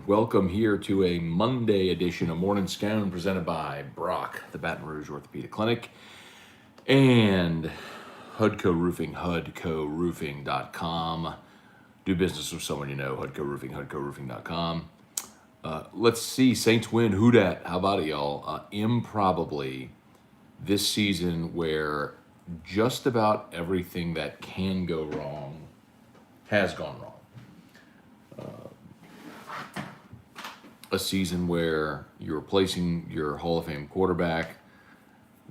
Welcome here to a Monday edition of Morning Scone presented by Brock, the Baton Rouge Orthopedic Clinic, and Hudco Roofing, HudcoRoofing.com. Do business with someone you know, Hudco Roofing, HudcoRoofing.com. Let's see, Saints win. Who dat? How about it, y'all? Improbably this season where just about everything that can go wrong has gone wrong. A season where you're replacing your Hall of Fame quarterback.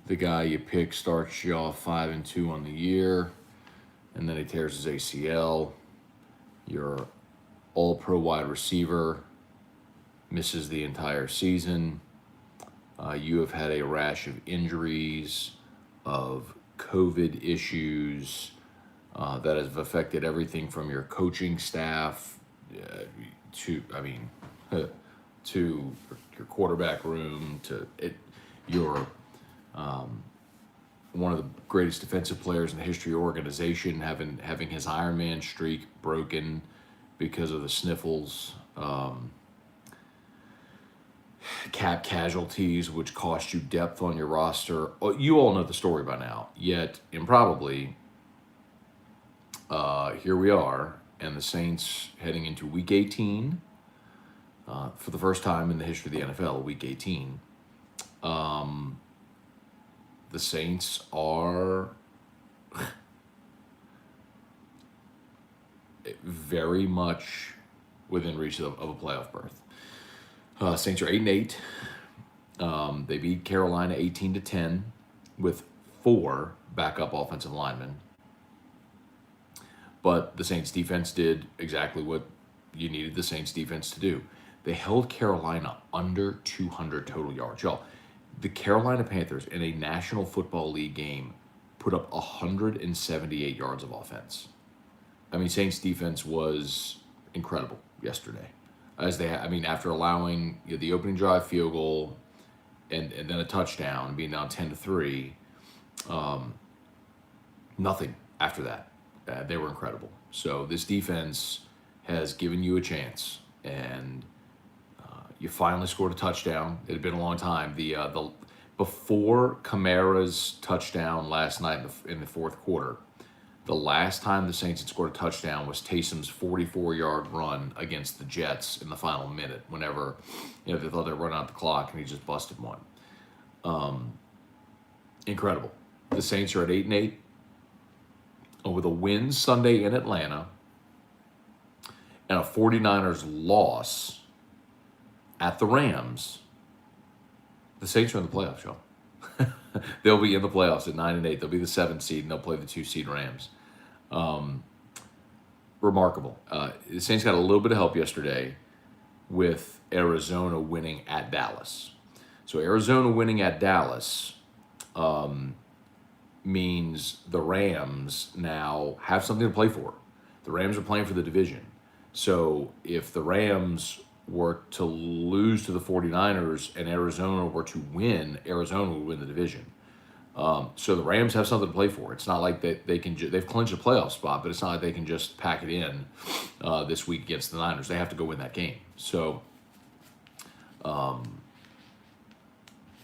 The guy you pick starts you off 5-2 on the year, and then he tears his ACL. Your all-pro wide receiver misses the entire season. You have had a rash of injuries, of COVID issues that have affected everything from your coaching staff to your quarterback room, to your one of the greatest defensive players in the history of the organization having his Iron Man streak broken because of the sniffles, cap casualties, which cost you depth on your roster. You all know the story by now, yet improbably, here we are, and the Saints heading into Week 18, for the first time in the history of the NFL, Week 18. The Saints are very much within reach of a playoff berth. Saints are 8-8. They beat Carolina 18-10 with 4 backup offensive linemen. But the Saints defense did exactly what you needed the Saints defense to do. They held Carolina under 200 total yards. Y'all, the Carolina Panthers in a National Football League game put up 178 yards of offense. I mean, Saints defense was incredible yesterday. After allowing the opening drive field goal and then a touchdown, being down 10-3, nothing after that. They were incredible. So this defense has given you a chance, and you finally scored a touchdown. It had been a long time. Before Kamara's touchdown last night in the fourth quarter, the last time the Saints had scored a touchdown was Taysom's 44-yard run against the Jets in the final minute, whenever they thought they were running out the clock, and he just busted one. Incredible. The Saints are at 8-8. With a win Sunday in Atlanta and a 49ers loss at the Rams, the Saints are in the playoffs, y'all. They'll be in the playoffs at 9-8. They'll be the 7th seed, and they'll play the 2-seed Rams. Remarkable. The Saints got a little bit of help yesterday with Arizona winning at Dallas. So Arizona winning at Dallas means the Rams now have something to play for. The Rams are playing for the division. So if the Rams were to lose to the 49ers and Arizona were to win, Arizona would win the division. So the Rams have something to play for. It's not like they can they've clinched a playoff spot, but it's not like they can just pack it in this week against the Niners. They have to go win that game. So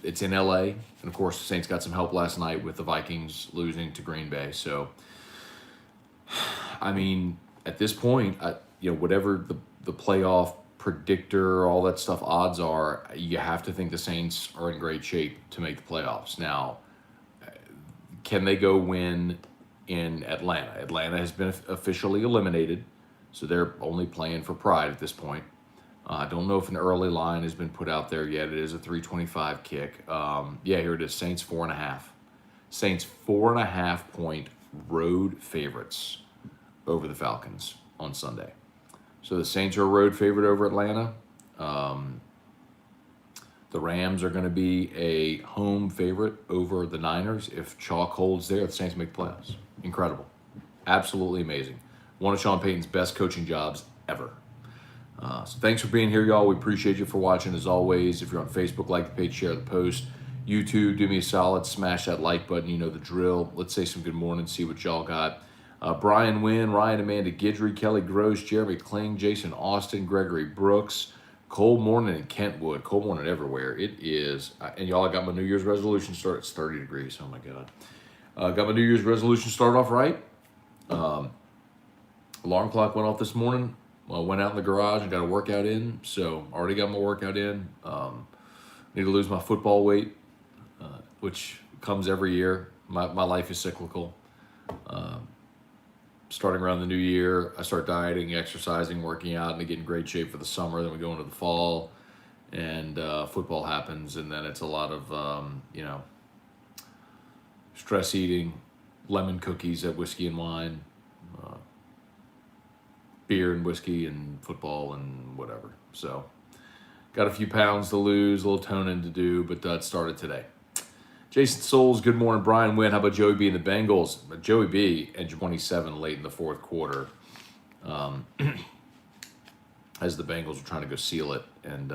it's in LA, and of course the Saints got some help last night with the Vikings losing to Green Bay. So I mean, at this point, whatever the playoff predictor, all that stuff, odds are, you have to think the Saints are in great shape to make the playoffs. Now, can they go win in Atlanta? Atlanta has been officially eliminated, so they're only playing for pride at this point. I don't know if an early line has been put out there yet. It is a 325 kick. Here it is. Saints 4.5. Saints 4.5-point road favorites over the Falcons on Sunday. So the Saints are a road favorite over Atlanta. The Rams are going to be a home favorite over the Niners. If chalk holds there, the Saints make the playoffs. Incredible. Absolutely amazing. One of Sean Payton's best coaching jobs ever. So thanks for being here, y'all. We appreciate you for watching, as always. If you're on Facebook, like the page, share the post. YouTube, do me a solid, smash that like button. You know the drill. Let's say some good morning, see what y'all got. Brian Wynn, Ryan Amanda Guidry, Kelly Gross, Jeremy Kling, Jason Austin, Gregory Brooks, Cold morning in Kentwood. Cold morning everywhere. It is. And y'all, I got my New Year's resolution started. It's 30 degrees. Oh, my God. Got my New Year's resolution started off right. Alarm clock went off this morning. Went out in the garage and got a workout in. So already got my workout in. Need to lose my football weight, which comes every year. My life is cyclical. Starting around the new year, I start dieting, exercising, working out, and I get in great shape for the summer. Then we go into the fall, and football happens, and then it's a lot of, stress eating, lemon cookies at Whiskey and Wine, beer and whiskey and football and whatever. So got a few pounds to lose, a little toning to do, but that started today. Jason Souls, good morning. Brian Wynn, how about Joey B and the Bengals? Joey B at 27 late in the fourth quarter as the Bengals were trying to go seal it. And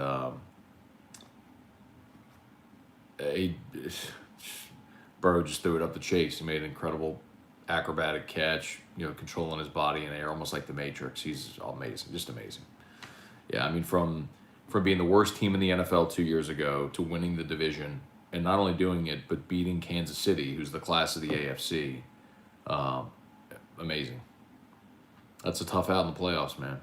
Burrow just threw it up the chase. He made an incredible acrobatic catch, controlling his body in the air, almost like the Matrix. He's amazing, just amazing. Yeah, I mean, from being the worst team in the NFL 2 years ago to winning the division, and not only doing it, but beating Kansas City, who's the class of the AFC. Amazing. That's a tough out in the playoffs, man.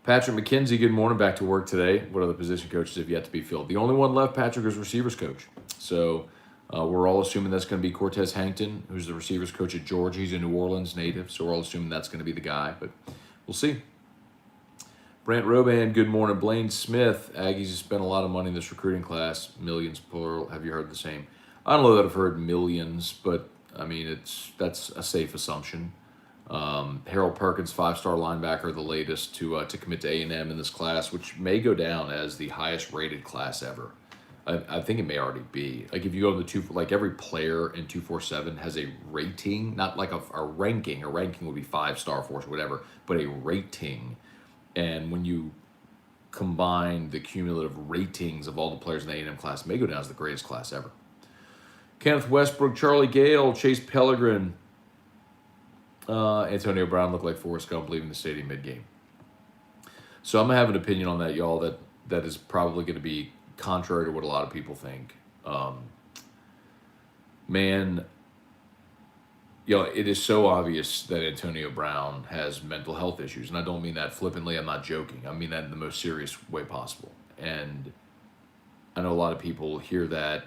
Patrick McKenzie, good morning. Back to work today. What other position coaches have yet to be filled? The only one left, Patrick, is receivers coach. So we're all assuming that's going to be Cortez Hankton, who's the receivers coach at Georgia. He's a New Orleans native, so we're all assuming that's going to be the guy. But we'll see. Brant Roban, good morning. Blaine Smith, Aggies have spent a lot of money in this recruiting class, millions plural. Have you heard the same? I don't know that I've heard millions, but I mean that's a safe assumption. Harold Perkins, 5-star linebacker, the latest to commit to A&M in this class, which may go down as the highest rated class ever. I think it may already be. Like if you go to like every player in 247 has a rating, not like a ranking. A ranking would be 5-star, 4 whatever, but a rating. And when you combine the cumulative ratings of all the players in the A&M class, it may go down as the greatest class ever. Kenneth Westbrook, Charlie Gale, Chase Pellegrin, Antonio Brown looked like Forrest Gump leaving the stadium mid-game. So I'm going to have an opinion on that, y'all, that is probably going to be contrary to what a lot of people think. It is so obvious that Antonio Brown has mental health issues. And I don't mean that flippantly. I'm not joking. I mean that in the most serious way possible. And I know a lot of people hear that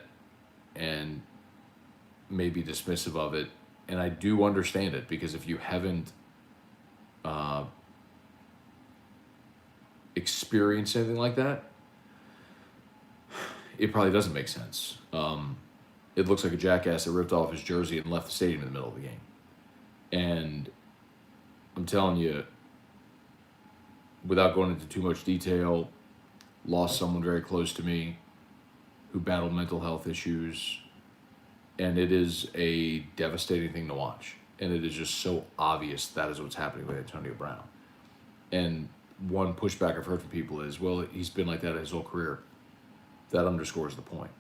and may be dismissive of it. And I do understand it, because if you haven't experienced anything like that, it probably doesn't make sense. It looks like a jackass that ripped off his jersey and left the stadium in the middle of the game. And I'm telling you, without going into too much detail, lost someone very close to me who battled mental health issues. And it is a devastating thing to watch. And it is just so obvious that is what's happening with Antonio Brown. And one pushback I've heard from people is, well, he's been like that his whole career. That underscores the point.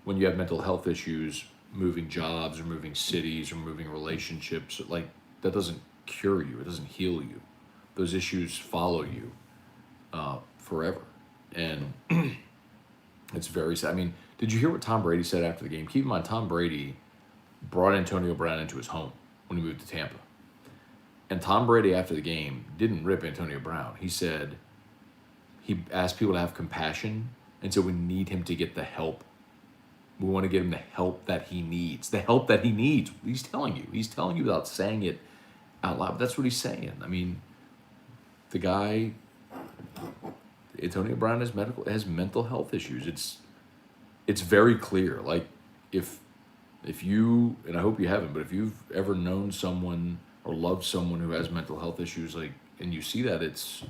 When you have mental health issues, moving jobs or moving cities or moving relationships, like that doesn't cure you. It doesn't heal you. Those issues follow you forever. And it's very sad. I mean, did you hear what Tom Brady said after the game? Keep in mind, Tom Brady brought Antonio Brown into his home when he moved to Tampa. And Tom Brady, after the game, didn't rip Antonio Brown. He said, he asked people to have compassion, and so we need him to get the help. We want to get him the help that he needs. The help that he needs. He's telling you. He's telling you without saying it out loud. But that's what he's saying. I mean, the guy, Antonio Brown, has mental health issues. It's very clear. Like, if you, and I hope you haven't, but if you've ever known someone or loved someone who has mental health issues, like, and you see that, it's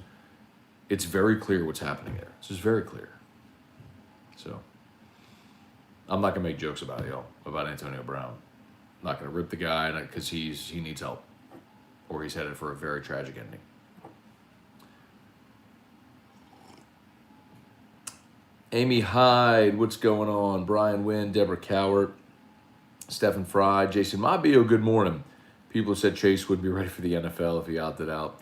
very clear what's happening there. It's just very clear. So, I'm not gonna make jokes about it, y'all, about Antonio Brown. I'm not gonna rip the guy because he needs help, or he's headed for a very tragic ending. Amy Hyde, what's going on? Brian Wynn, Deborah Cowart, Stephen Fry, Jason Mabio, good morning. People have said Chase would be ready for the NFL if he opted out.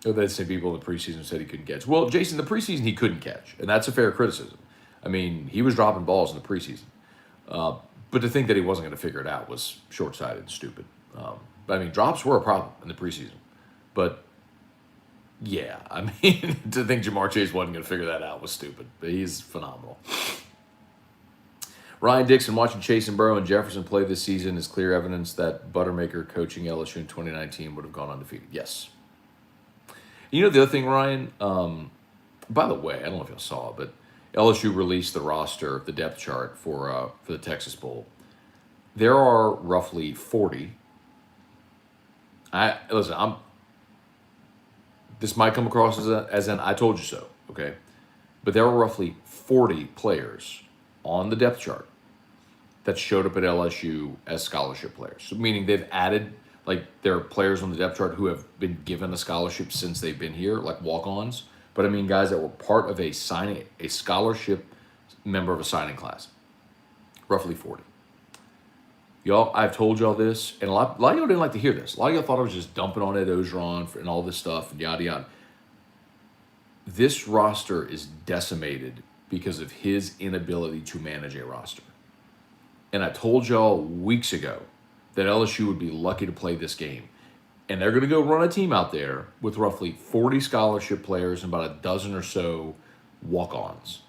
The same people in the preseason said he couldn't catch. Well, Jason, the preseason he couldn't catch, and that's a fair criticism. I mean, he was dropping balls in the preseason. But to think that he wasn't going to figure it out was short-sighted and stupid. But I mean, drops were a problem in the preseason. But yeah, I mean, to think Jamar Chase wasn't going to figure that out was stupid. But he's phenomenal. Ryan Dixon, watching Chase and Burrow and Jefferson play this season is clear evidence that Buttermaker coaching LSU in 2019 would have gone undefeated. Yes. You know the other thing, Ryan? By the way, I don't know if you saw it, but LSU released the roster, the depth chart for the Texas Bowl. There are roughly 40. This might come across as an I told you so, okay? But there are roughly 40 players on the depth chart that showed up at LSU as scholarship players. So meaning they've added, like, there are players on the depth chart who have been given a scholarship since they've been here, like walk-ons. But I mean guys that were part of a scholarship member of a signing class. Roughly 40. Y'all, I've told y'all this, and a lot of y'all didn't like to hear this. A lot of y'all thought I was just dumping on Ed Ogeron and all this stuff, and yada, yada. This roster is decimated because of his inability to manage a roster. And I told y'all weeks ago that LSU would be lucky to play this game. And they're going to go run a team out there with roughly 40 scholarship players and about a dozen or so walk-ons.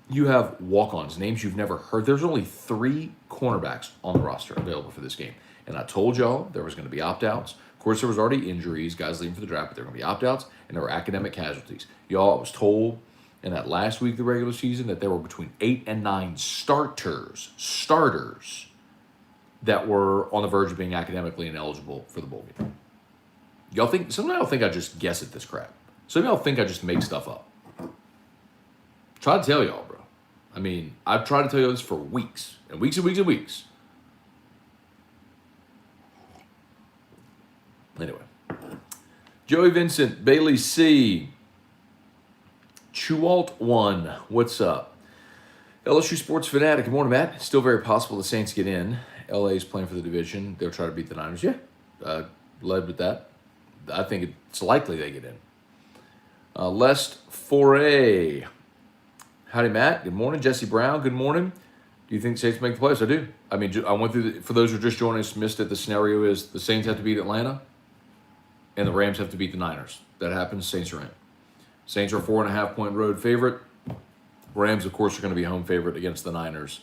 You have walk-ons, names you've never heard. There's only 3 cornerbacks on the roster available for this game. And I told y'all there was going to be opt-outs. Of course, there was already injuries, guys leaving for the draft, but there were going to be opt-outs, and there were academic casualties. Y'all, I was told in that last week of the regular season that there were between 8 and 9 starters that were on the verge of being academically ineligible for the bowl game. Some of y'all think I just guess at this crap. Some of y'all think I just make stuff up. Try to tell y'all, bro. I mean, I've tried to tell you this for weeks and weeks and weeks and weeks. Anyway. Joey Vincent, Bailey C. Chewalt 1, what's up? LSU Sports Fanatic, good morning, Matt. Still very possible the Saints get in. LA is playing for the division. They'll try to beat the Niners. Yeah, led with that. I think it's likely they get in. Lest Foray. Howdy, Matt. Good morning. Jesse Brown, good morning. Do you think the Saints make the playoffs? I do. I mean, I went through, for those who are just joining us, missed it, the scenario is the Saints have to beat Atlanta and the Rams have to beat the Niners. That happens, Saints are in. Saints are a 4.5-point road favorite. Rams, of course, are going to be home favorite against the Niners.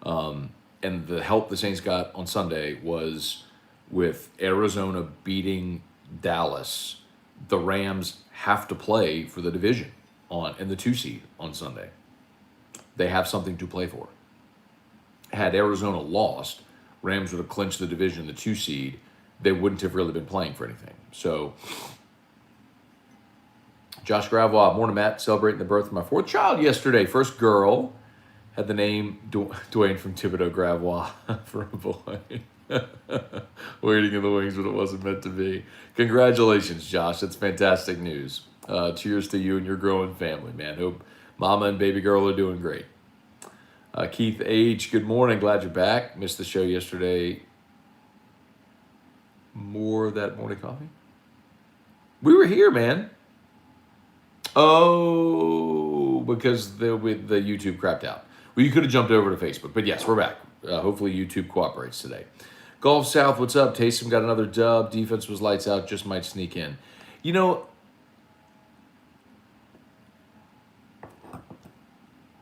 And the help the Saints got on Sunday was with Arizona beating Dallas. The Rams have to play for the division in the 2 seed on Sunday. They have something to play for. Had Arizona lost, Rams would have clinched the division, the 2 seed. They wouldn't have really been playing for anything. So, Josh Gravois, morning, Matt. Celebrating the birth of my 4th child yesterday. First girl. Had the name Dwayne from Thibodeau Gravois for a boy. Waiting in the wings, but it wasn't meant to be. Congratulations, Josh. That's fantastic news. Cheers to you and your growing family, man. Hope mama and baby girl are doing great. Keith H., good morning. Glad you're back. Missed the show yesterday. More of that morning coffee? We were here, man. Oh, because the YouTube crapped out. Well, you could have jumped over to Facebook. But yes, we're back. Hopefully YouTube cooperates today. Golf South, what's up? Taysom got another dub. Defense was lights out. Just might sneak in. You know,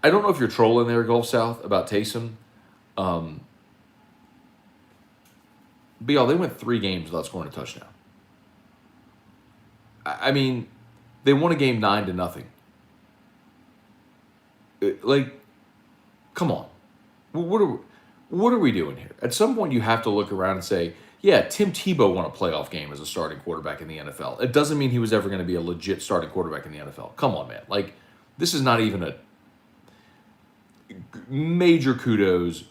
I don't know if you're trolling there, Golf South, about Taysom. But y'all, they went 3 games without scoring a touchdown. I mean, they won a game 9-0. Like, come on. What are we doing here? At some point, you have to look around and say, yeah, Tim Tebow won a playoff game as a starting quarterback in the NFL. It doesn't mean he was ever going to be a legit starting quarterback in the NFL. Come on, man. Like, this is not even a major kudos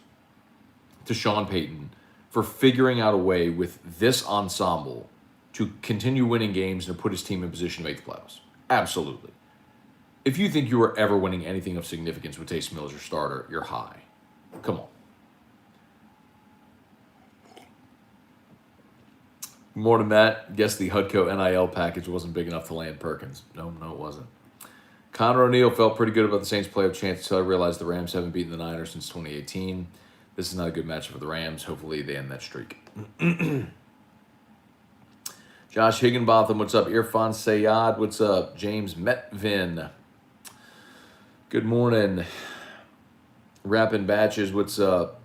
to Sean Payton for figuring out a way with this ensemble to continue winning games and to put his team in position to make the playoffs. Absolutely. If you think you were ever winning anything of significance with Taysom Hill as your starter, you're high. Come on. Morning, Matt. Guess the Hudco NIL package wasn't big enough to land Perkins. No, it wasn't. Connor O'Neill felt pretty good about the Saints' playoff chance until I realized the Rams haven't beaten the Niners since 2018. This is not a good matchup for the Rams. Hopefully they end that streak. Josh Higginbotham, what's up? Irfan Sayad, what's up? James Metvin, good morning. Rapping Batches, what's up?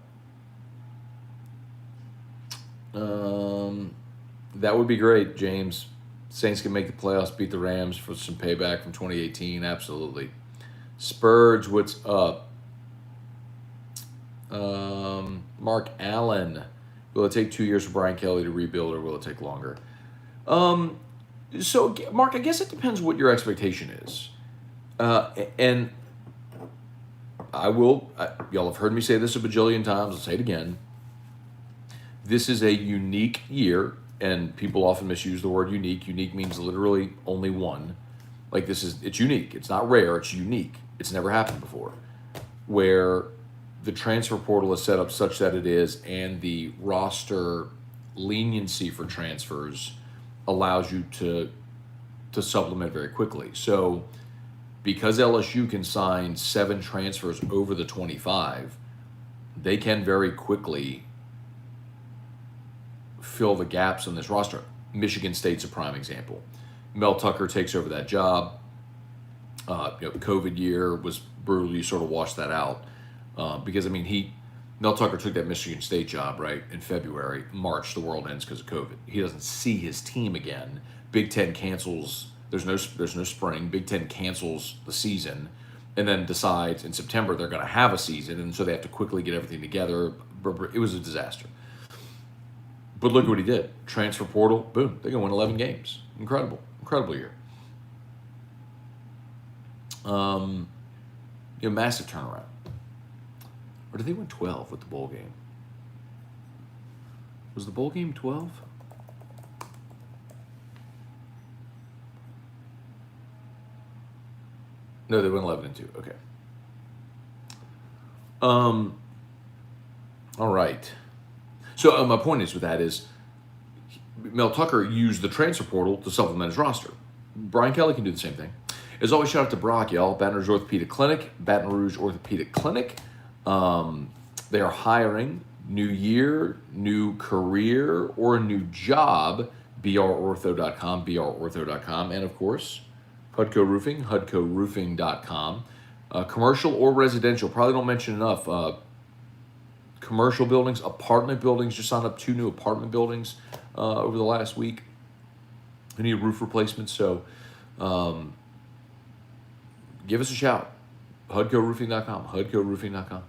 That would be great, James. Saints can make the playoffs, beat the Rams for some payback from 2018. Absolutely. Spurge, what's up? Mark Allen, will it take 2 years for Brian Kelly to rebuild, or will it take longer? So, Mark, I guess it depends what your expectation is. And y'all have heard me say this a bajillion times. I'll say it again. This is a unique year, and people often misuse the word unique. Unique means literally only one. Like it's unique. It's not rare, it's unique. It's never happened before. Where the transfer portal is set up such that it is, and the roster leniency for transfers allows you to supplement very quickly. So because LSU can sign 7 transfers over the 25, they can very quickly fill the gaps on this roster. Michigan State's a prime example. Mel Tucker takes over that job. COVID year was brutal. You sort of washed that out because Mel Tucker took that Michigan State job right in February. March, the world ends because of COVID. He doesn't see his team again. Big Ten cancels. There's no spring. Big Ten cancels the season, and then decides in September they're going to have a season, and so they have to quickly get everything together. It was a disaster. But look what he did. Transfer portal, boom, they're going to win 11 games. Incredible year. Massive turnaround. Or did they win 12 with the bowl game? Was the bowl game 12? No, they went 11-2. Okay. All right. So my point is with that is Mel Tucker used the transfer portal to supplement his roster. Brian Kelly can do the same thing. As always, shout out to Brock, y'all. Baton Rouge Orthopedic Clinic. They are hiring. New year, new career, or a new job. brortho.com. And of course, Hudco Roofing, hudcoroofing.com. Commercial or residential, probably don't mention enough. Commercial buildings, apartment buildings, just signed up 2 new apartment buildings over the last week. We need roof replacements, so give us a shout. hudcoroofing.com.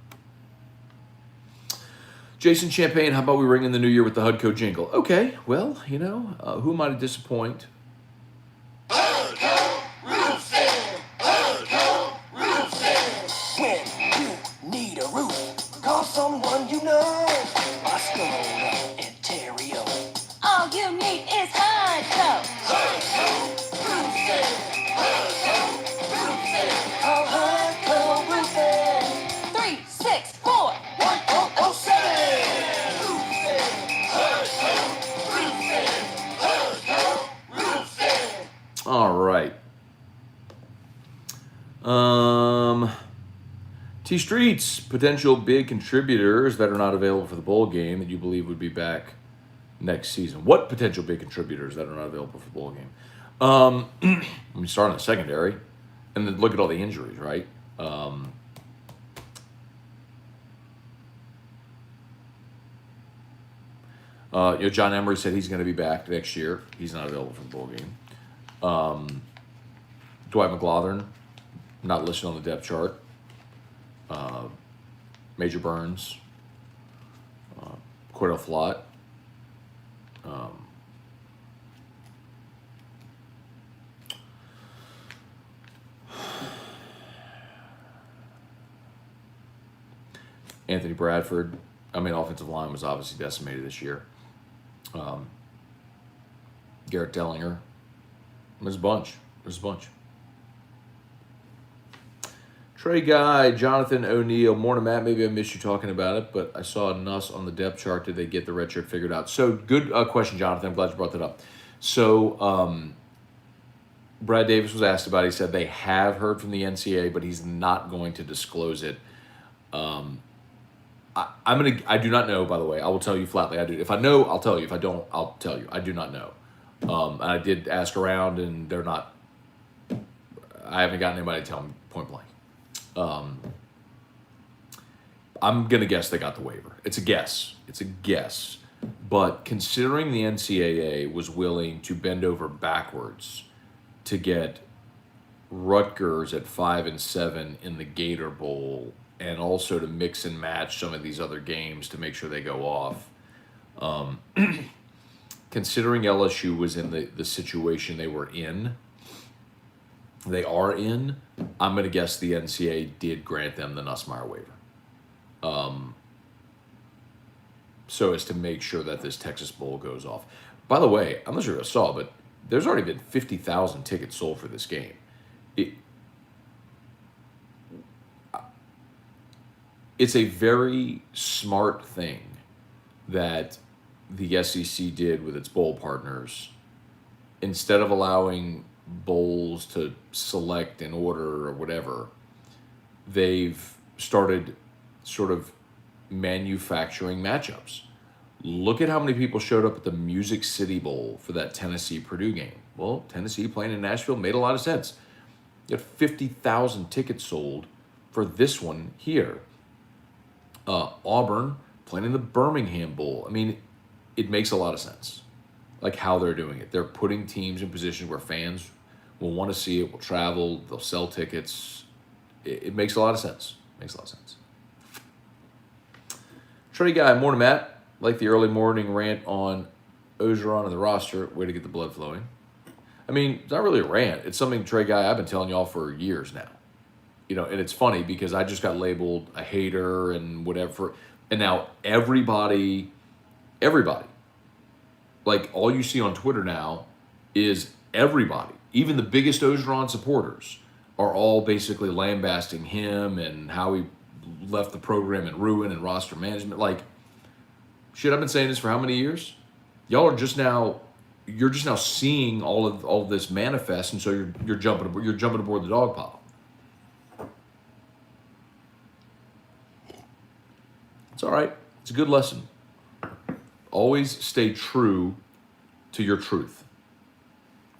Jason Champagne, how about we ring in the new year with the Hudco jingle? Okay, well, who am I to disappoint? Hudco Roofing! Hudco Roofing! When you need a roof, call someone you know. Scone, Ontario. All you need is Hudco. Hudco Roofing! Hudco Roofing! Call Hudco Roofing! 364-1007. Roofing! Hudco Roofing! Hudco Roofing! All right. T Streets, potential big contributors that are not available for the bowl game that you believe would be back next season. What potential big contributors that are not available for the bowl game? Let me start on the secondary, and then look at all the injuries, right? John Emery said he's going to be back next year. He's not available for the bowl game. Dwight McGlothern, not listed on the depth chart. Major Burns, Cordell Flott, Anthony Bradford. Offensive line was obviously decimated this year. Garrett Dellinger. There's a bunch. Trey Guy, Jonathan O'Neill, morning Matt. Maybe I missed you talking about it, but I saw a Nuss on the depth chart. Did they get the red shirt figured out? So good question, Jonathan. I'm glad you brought that up. So Brad Davis was asked about it. He said they have heard from the NCAA, but he's not going to disclose it. I do not know, by the way. I will tell you flatly. I do. If I know, I'll tell you. If I don't, I'll tell you. I do not know. And I did ask around, and they're not. I haven't gotten anybody to tell me point blank. I'm gonna guess they got the waiver. It's a guess. But considering the NCAA was willing to bend over backwards to get Rutgers at 5-7 in the Gator Bowl, and also to mix and match some of these other games to make sure they go off. Considering LSU was in the situation they are in, I'm going to guess the NCAA did grant them the Nussmeier waiver. So as to make sure that this Texas Bowl goes off. By the way, I'm not sure if I saw, but there's already been 50,000 tickets sold for this game. It's a very smart thing that the SEC did with its bowl partners. Instead of allowing bowls to select in order or whatever, they've started sort of manufacturing matchups. Look at how many people showed up at the Music City Bowl for that Tennessee-Purdue game. Well, Tennessee playing in Nashville made a lot of sense. You had 50,000 tickets sold for this one here. Auburn playing in the Birmingham Bowl. I mean, it makes a lot of sense, like how they're doing it. They're putting teams in positions where fans will want to see it, will travel, they'll sell tickets. It makes a lot of sense. Trey Guy, morning Matt. Like the early morning rant on Ogeron and the roster. Way to get the blood flowing. I mean, it's not really a rant. It's something, Trey Guy, I've been telling y'all for years now. You know, and it's funny because I just got labeled a hater and whatever. And now everybody, like all you see on Twitter now is everybody, even the biggest Ogeron supporters, are all basically lambasting him and how he left the program in ruin and roster management. Like, shit, I've been saying this for how many years? Y'all are just now, you're just now seeing all of this manifest, and so you're jumping aboard the dog pile. It's all right. It's a good lesson. Always stay true to your truth,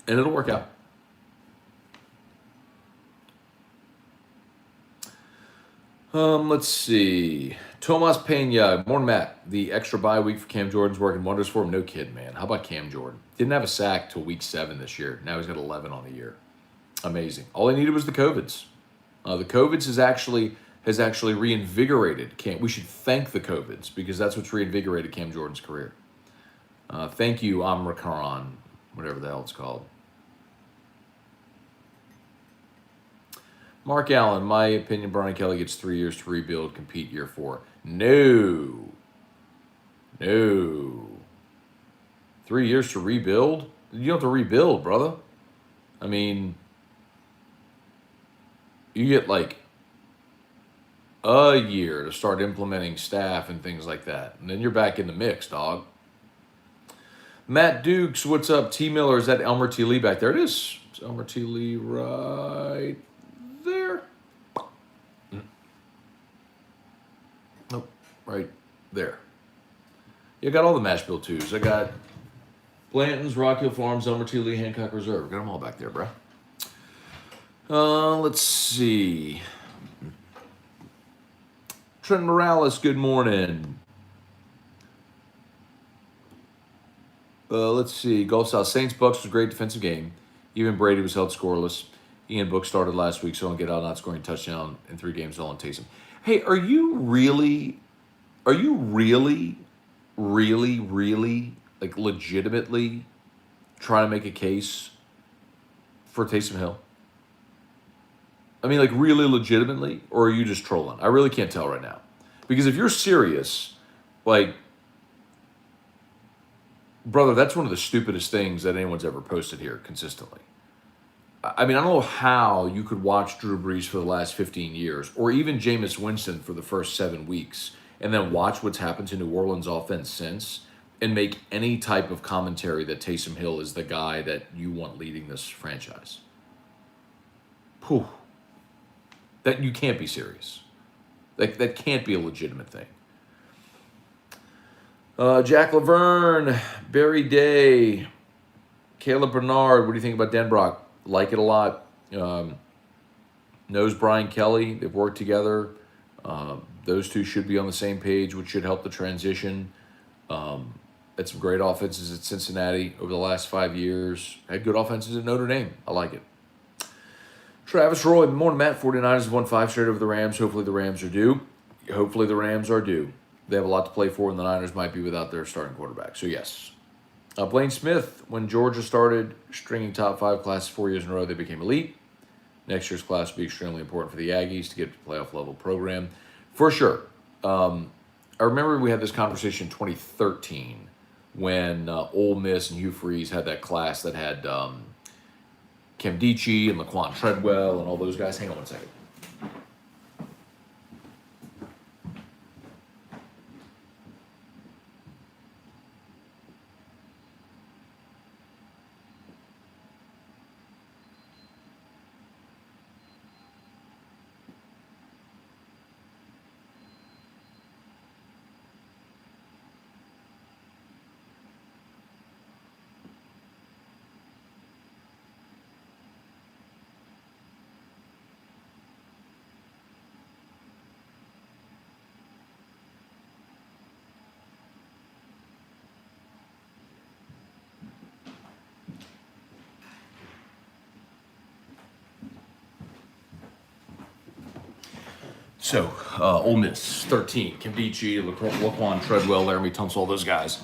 and it'll work out. Let's see. Tomas Pena, morning Matt. The extra bye week for Cam Jordan's working wonders for him. No kid, man. How about Cam Jordan? Didn't have a sack till week 7 this year. Now he's got 11 on the year. Amazing. All he needed was the COVIDs. The COVIDs has actually reinvigorated Cam. We should thank the COVIDs because that's what's reinvigorated Cam Jordan's career. Thank you, Omicron, whatever the hell it's called. Mark Allen, my opinion, Brian Kelly gets 3 years to rebuild, compete year 4. No. 3 years to rebuild? You don't have to rebuild, brother. I mean, you get like a year to start implementing staff and things like that. And then you're back in the mix, dog. Matt Dukes, what's up? T. Miller, is that Elmer T. Lee back there? It is. It's Elmer T. Lee right there. Nope, right there. You got all the mash bill twos. I got Blanton's, Rock Hill Farms, Elmer T. Lee, Hancock Reserve. Got them all back there, bro. Let's see. Trent Morales, good morning. Let's see. Gulf South Saints Bucks was a great defensive game. Even Brady was held scoreless. Ian Book started last week, so don't get out not scoring a touchdown in 3 games all on Taysom. Hey, are you really, like legitimately trying to make a case for Taysom Hill? I mean, like really legitimately, or are you just trolling? I really can't tell right now. Because if you're serious, like, brother, that's one of the stupidest things that anyone's ever posted here consistently. I mean, I don't know how you could watch Drew Brees for the last 15 years, or even Jameis Winston for the first 7 weeks, and then watch what's happened to New Orleans offense since, and make any type of commentary that Taysom Hill is the guy that you want leading this franchise. Whew. That you can't be serious. That can't be a legitimate thing. Jack Laverne, Barry Day, Caleb Bernard. What do you think about Denbrock? Like it a lot. Knows Brian Kelly. They've worked together. Those two should be on the same page, which should help the transition. Had some great offenses at Cincinnati over the last 5 years. Had good offenses at Notre Dame. I like it. Travis Roy, morning, Matt. 49ers have won 5 straight over the Rams. Hopefully the Rams are due. Hopefully the Rams are due. They have a lot to play for, and the Niners might be without their starting quarterback. So, yes. Blaine Smith, when Georgia started stringing top 5 classes 4 years in a row, they became elite. Next year's class will be extremely important for the Aggies to get to playoff level program. For sure. I remember we had this conversation in 2013 when Ole Miss and Hugh Freeze had that class that had Cam Dichie and Laquan Treadwell and all those guys. Hang on one second. So, Ole Miss, 13, Kim Dichie, Laquan Treadwell, Laramie Tunsil, all those guys.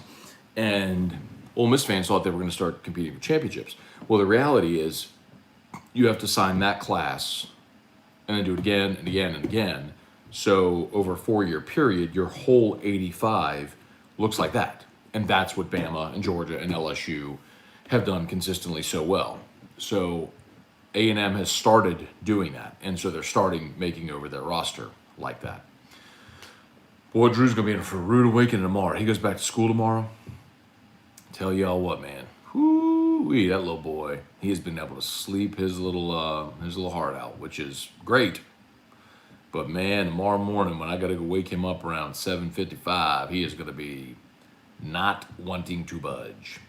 And Ole Miss fans thought they were going to start competing for championships. Well, the reality is you have to sign that class and then do it again and again and again. So, over a 4-year period, your whole 85 looks like that. And that's what Bama and Georgia and LSU have done consistently so well. So, A&M has started doing that, and so they're starting making over their roster like that. Boy, Drew's going to be in for a rude awakening tomorrow. He goes back to school tomorrow. Tell y'all what, man. Whoo-wee, that little boy. He has been able to sleep his little heart out, which is great. But, man, tomorrow morning when I got to go wake him up around 7:55, he is going to be not wanting to budge.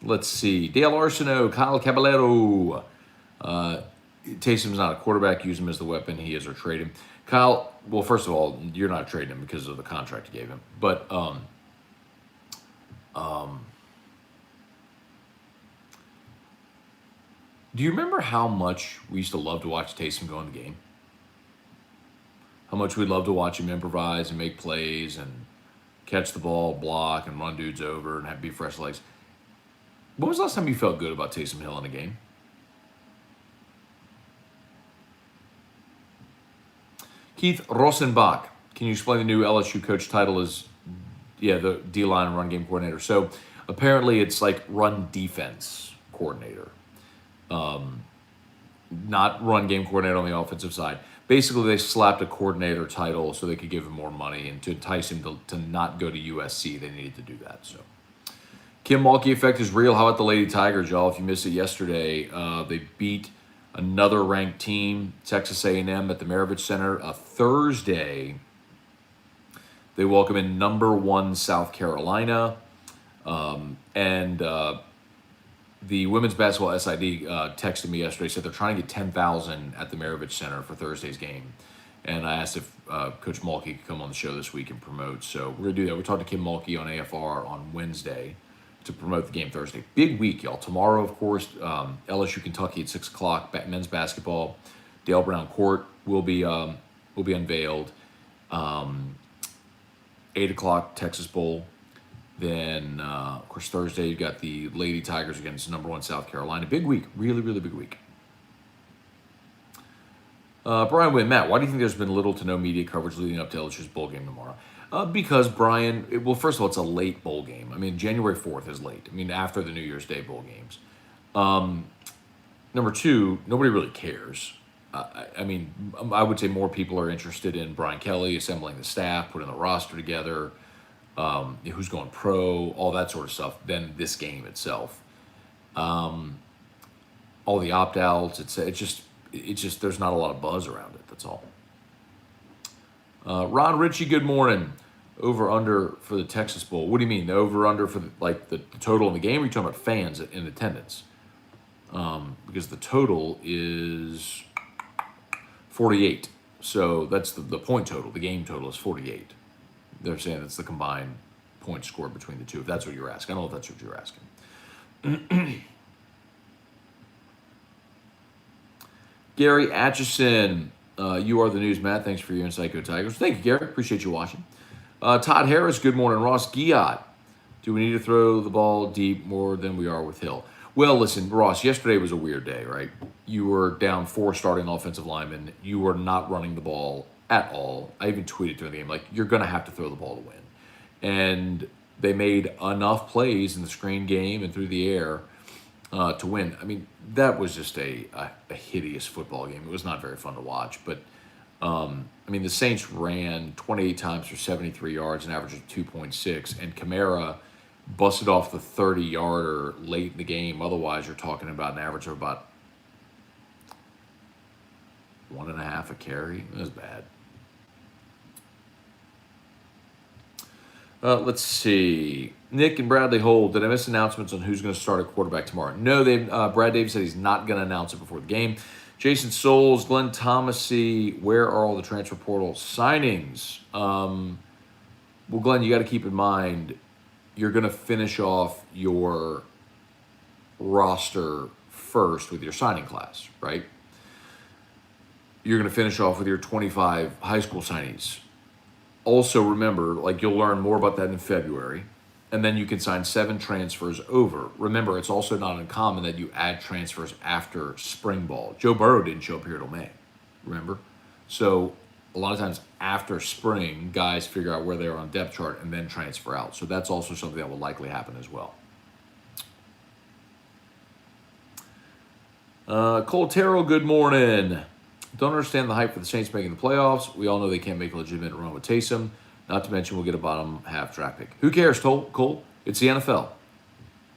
Let's see. Dale Arsenault, Kyle Caballero. Taysom's not a quarterback. Use him as the weapon. He is, or trade him. Kyle, well, first of all, you're not trading him because of the contract you gave him. But do you remember how much we used to love to watch Taysom go in the game? How much we'd love to watch him improvise and make plays and catch the ball, block, and run dudes over and be fresh legs. When was the last time you felt good about Taysom Hill in a game? Keith Rosenbach. Can you explain the new LSU coach title is, the D-line and run game coordinator. So apparently it's like run defense coordinator. Not run game coordinator on the offensive side. Basically, they slapped a coordinator title so they could give him more money, and to entice him to not go to USC, they needed to do that. So, Kim Mulkey effect is real. How about the Lady Tigers, y'all? If you missed it yesterday, they beat another ranked team, Texas A&M, at the Maravich Center. Thursday, they welcome in number 1 South Carolina, and the women's basketball SID texted me yesterday, said they're trying to get 10,000 at the Maravich Center for Thursday's game. And I asked if Coach Mulkey could come on the show this week and promote. So we're going to do that. We talked to Kim Mulkey on AFR on Wednesday to promote the game Thursday. Big week, y'all. Tomorrow, of course, LSU Kentucky at 6 o'clock, men's basketball. Dale Brown Court will be unveiled. 8 o'clock, Texas Bowl. Then, of course, Thursday, you've got the Lady Tigers against number 1 South Carolina. Big week. Really, really big week. Brian Wynn, Matt, why do you think there's been little to no media coverage leading up to LSU's bowl game tomorrow? Because, Brian, first of all, it's a late bowl game. I mean, January 4th is late. I mean, after the New Year's Day bowl games. Number two, nobody really cares. I mean, I would say more people are interested in Brian Kelly assembling the staff, putting the roster together, who's going pro, all that sort of stuff, than this game itself. All the opt-outs, it's just there's not a lot of buzz around it. That's all. Ron Ritchie, good morning. Over under for the Texas Bowl. What do you mean the over under for the total in the game? Or are you talking about fans in attendance? Because the total is 48. So that's the point total. The game total is 48. They're saying that's the combined points scored between the two. If that's what you're asking, I don't know if that's what you're asking. Gary Atchison, you are the news, Matt. Thanks for your insight, Go Tigers. Thank you, Gary. Appreciate you watching. Todd Harris, good morning. Ross Giat, do we need to throw the ball deep more than we are with Hill? Well, listen, Ross, yesterday was a weird day, right? You were down 4 starting offensive linemen. You were not running the ball at all. I even tweeted during the game, like, you're going to have to throw the ball to win. And they made enough plays in the screen game and through the air to win. I mean, that was just a hideous football game. It was not very fun to watch. But, I mean, the Saints ran 28 times for 73 yards, an average of 2.6. And Kamara busted off the 30-yarder late in the game. Otherwise, you're talking about an average of about 1.5 a carry. That was bad. Let's see. Nick and Bradley Hold, did I miss announcements on who's going to start at quarterback tomorrow? No, Brad Davis said he's not going to announce it before the game. Jason Souls, Glenn Thomasy, where are all the transfer portal signings? Well, Glenn, you got to keep in mind, you're going to finish off your roster first with your signing class, right? You're going to finish off with your 25 high school signees. Also, remember, like, you'll learn more about that in February, and then you can sign 7 transfers over. Remember, it's also not uncommon that you add transfers after spring ball. Joe Burrow didn't show up here till May, remember? So a lot of times after spring, guys figure out where they are on depth chart and then transfer out. So that's also something that will likely happen as well. Cole Terrell, good morning. Don't understand the hype for the Saints making the playoffs. We all know they can't make a legitimate run with Taysom. Not to mention we'll get a bottom half draft pick. Who cares, Cole? It's the NFL.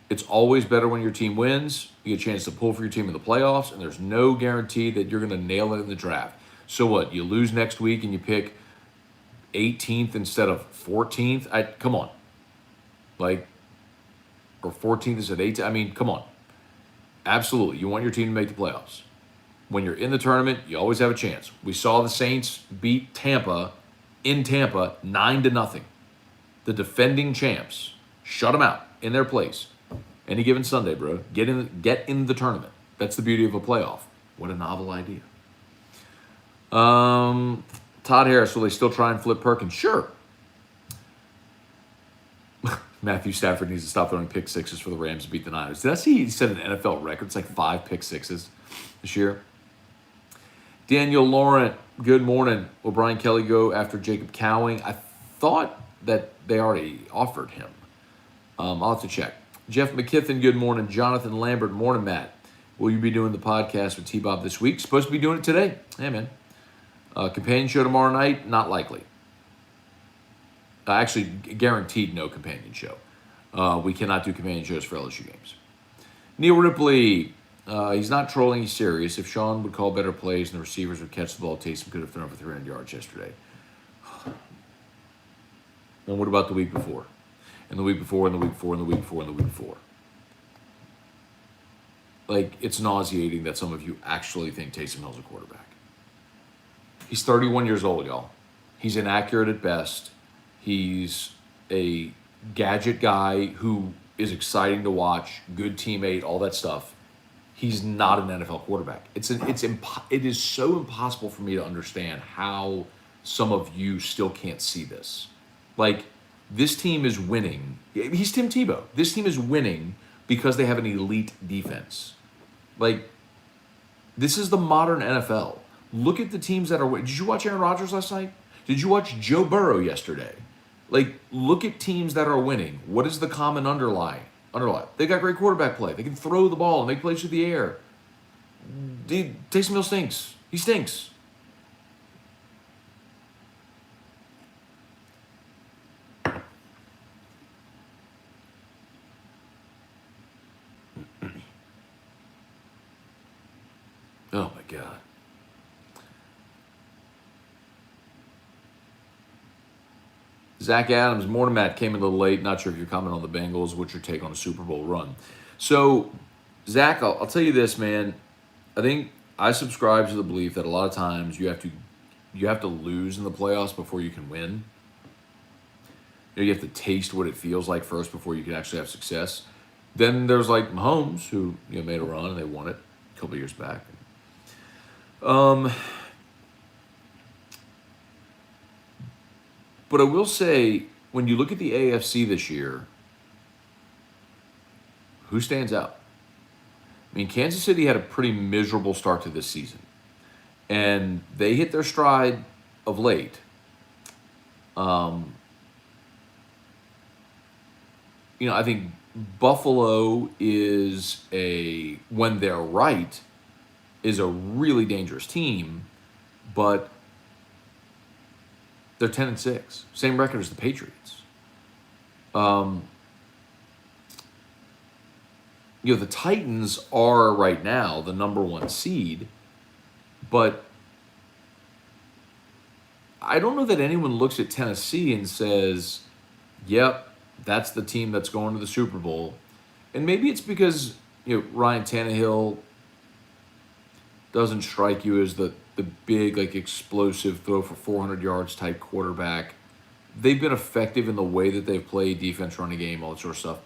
It's always better when your team wins. You get a chance to pull for your team in the playoffs, and there's no guarantee that you're going to nail it in the draft. So what? You lose next week and you pick 18th instead of 14th? Come on. Like, or 14th instead of 18th? I mean, come on. Absolutely. You want your team to make the playoffs. When you're in the tournament, you always have a chance. We saw the Saints beat Tampa in Tampa 9-0. The defending champs. Shut them out in their place. Any given Sunday, bro. Get in the tournament. That's the beauty of a playoff. What a novel idea. Todd Harris, will they still try and flip Perkins? Sure. Matthew Stafford needs to stop throwing pick sixes for the Rams to beat the Niners. Did I see he set an NFL record? It's like 5 pick sixes this year. Daniel Laurent, good morning. Will Brian Kelly go after Jacob Cowing? I thought that they already offered him. I'll have to check. Jeff McKithen, good morning. Jonathan Lambert, morning, Matt. Will you be doing the podcast with T-Bob this week? Supposed to be doing it today. Hey, man. Companion show tomorrow night? Not likely. Actually, guaranteed no companion show. We cannot do companion shows for LSU games. Neil Ripley, he's not trolling, he's serious. If Sean would call better plays and the receivers would catch the ball, Taysom could have thrown for 300 yards yesterday. And what about the week before? And the week before, and the week before, and the week before, and the week before? Like, it's nauseating that some of you actually think Taysom Hill's a quarterback. He's 31 years old, y'all. He's inaccurate at best. He's a gadget guy who is exciting to watch, good teammate, all that stuff. He's not an NFL quarterback. It is so impossible for me to understand how some of you still can't see this. Like, this team is winning. He's Tim Tebow. This team is winning because they have an elite defense. Like, this is the modern NFL. Look at the teams that are winning. Did you watch Aaron Rodgers last night? Did you watch Joe Burrow yesterday? Like, look at teams that are winning. What is the common underlying? underline. They got great quarterback play. They can throw the ball and make plays through the air. Taysom Hill stinks. He stinks. Oh my God. Zach Adams, morning Matt, came in a little late. Not sure if you're commenting on the Bengals. What's your take on a Super Bowl run? So, Zach, I'll tell you this, man. I think I subscribe to the belief that a lot of times you have to lose in the playoffs before you can win. You have to taste what it feels like first before you can actually have success. Then there's like Mahomes, who made a run and they won it a couple of years back. But I will say, when you look at the AFC this year, who stands out? I mean, Kansas City had a pretty miserable start to this season. And they hit their stride of late. I think Buffalo is when they're right, is a really dangerous team, but they're 10-6, same record as the Patriots. The Titans are right now the number 1 seed, but I don't know that anyone looks at Tennessee and says, "Yep, that's the team that's going to the Super Bowl." And maybe it's because Ryan Tannehill doesn't strike you as the big, explosive throw for 400 yards type quarterback. They've been effective in the way that they've played defense, running game, all that sort of stuff.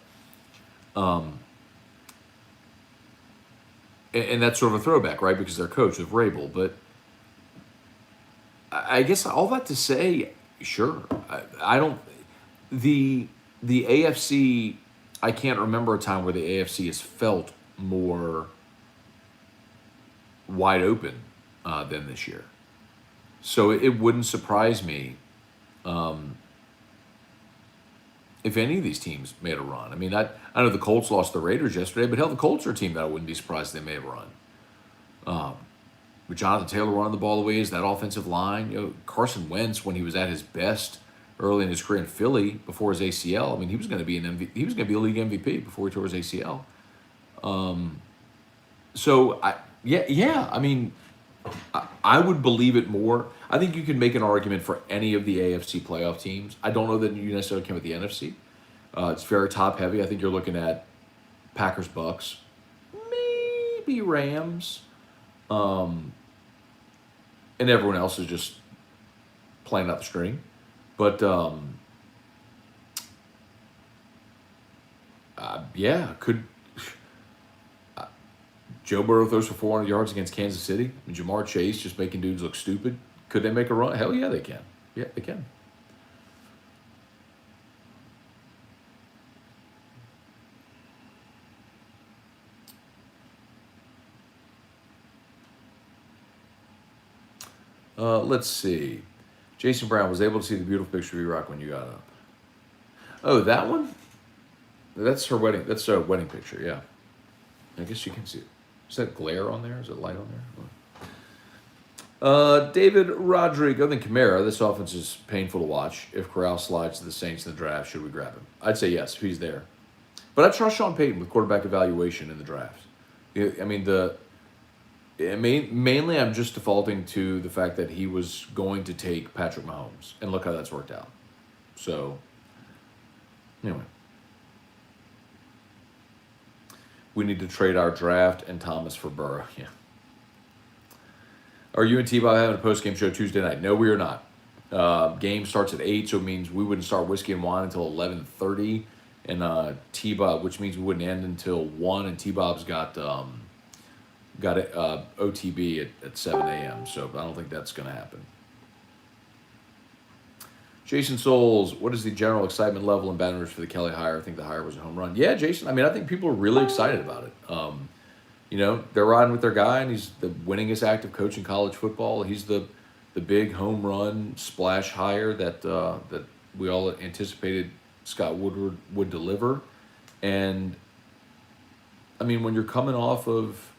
And that's sort of a throwback, right? Because they're coach of Vrabel. But I guess all that to say, sure. I don't. The AFC, I can't remember a time where the AFC has felt more wide open than this year. So it wouldn't surprise me if any of these teams made a run. I mean, I know the Colts lost the Raiders yesterday, but hell, the Colts are a team that I wouldn't be surprised if they made a run. With Jonathan Taylor running the ball the way he is, that offensive line, Carson Wentz, when he was at his best early in his career in Philly before his ACL, I mean, he was going to be he was going to be a league MVP before he tore his ACL. I mean, I would believe it more. I think you can make an argument for any of the AFC playoff teams. I don't know that you necessarily can with the NFC. It's very top heavy. I think you're looking at Packers, Bucks, maybe Rams, and everyone else is just playing out the string. But could Joe Burrow throws for 400 yards against Kansas City? And Jamar Chase just making dudes look stupid. Could they make a run? Hell yeah, they can. Yeah, they can. Let's see. Jason Brown was able to see the beautiful picture of E-Rock when you got up. Oh, that one? That's her wedding. That's a wedding picture, yeah. I guess you can see it. Is that glare on there? Is it light on there? David Rodrigue, other than Kamara, this offense is painful to watch. If Corral slides to the Saints in the draft, should we grab him? I'd say yes, if he's there. But I trust Sean Payton with quarterback evaluation in the draft. I mean, mainly I'm just defaulting to the fact that he was going to take Patrick Mahomes. And look how that's worked out. So, anyway. We need to trade our draft and Thomas for Burrow. Yeah. Are you and T-Bob having a post-game show Tuesday night? No, we are not. Game starts at 8, so it means we wouldn't start Whiskey and Wine until 11:30. And T-Bob, which means we wouldn't end until 1. And T-Bob's got OTB at 7 a.m., so I don't think that's going to happen. Jason Souls, what is the general excitement level in Baton Rouge for the Kelly hire? I think the hire was a home run. Yeah, Jason, I mean, I think people are really excited about it. They're riding with their guy, and he's the winningest active coach in college football. He's the big home run splash hire that we all anticipated Scott Woodward would deliver. And I mean, when you're coming off of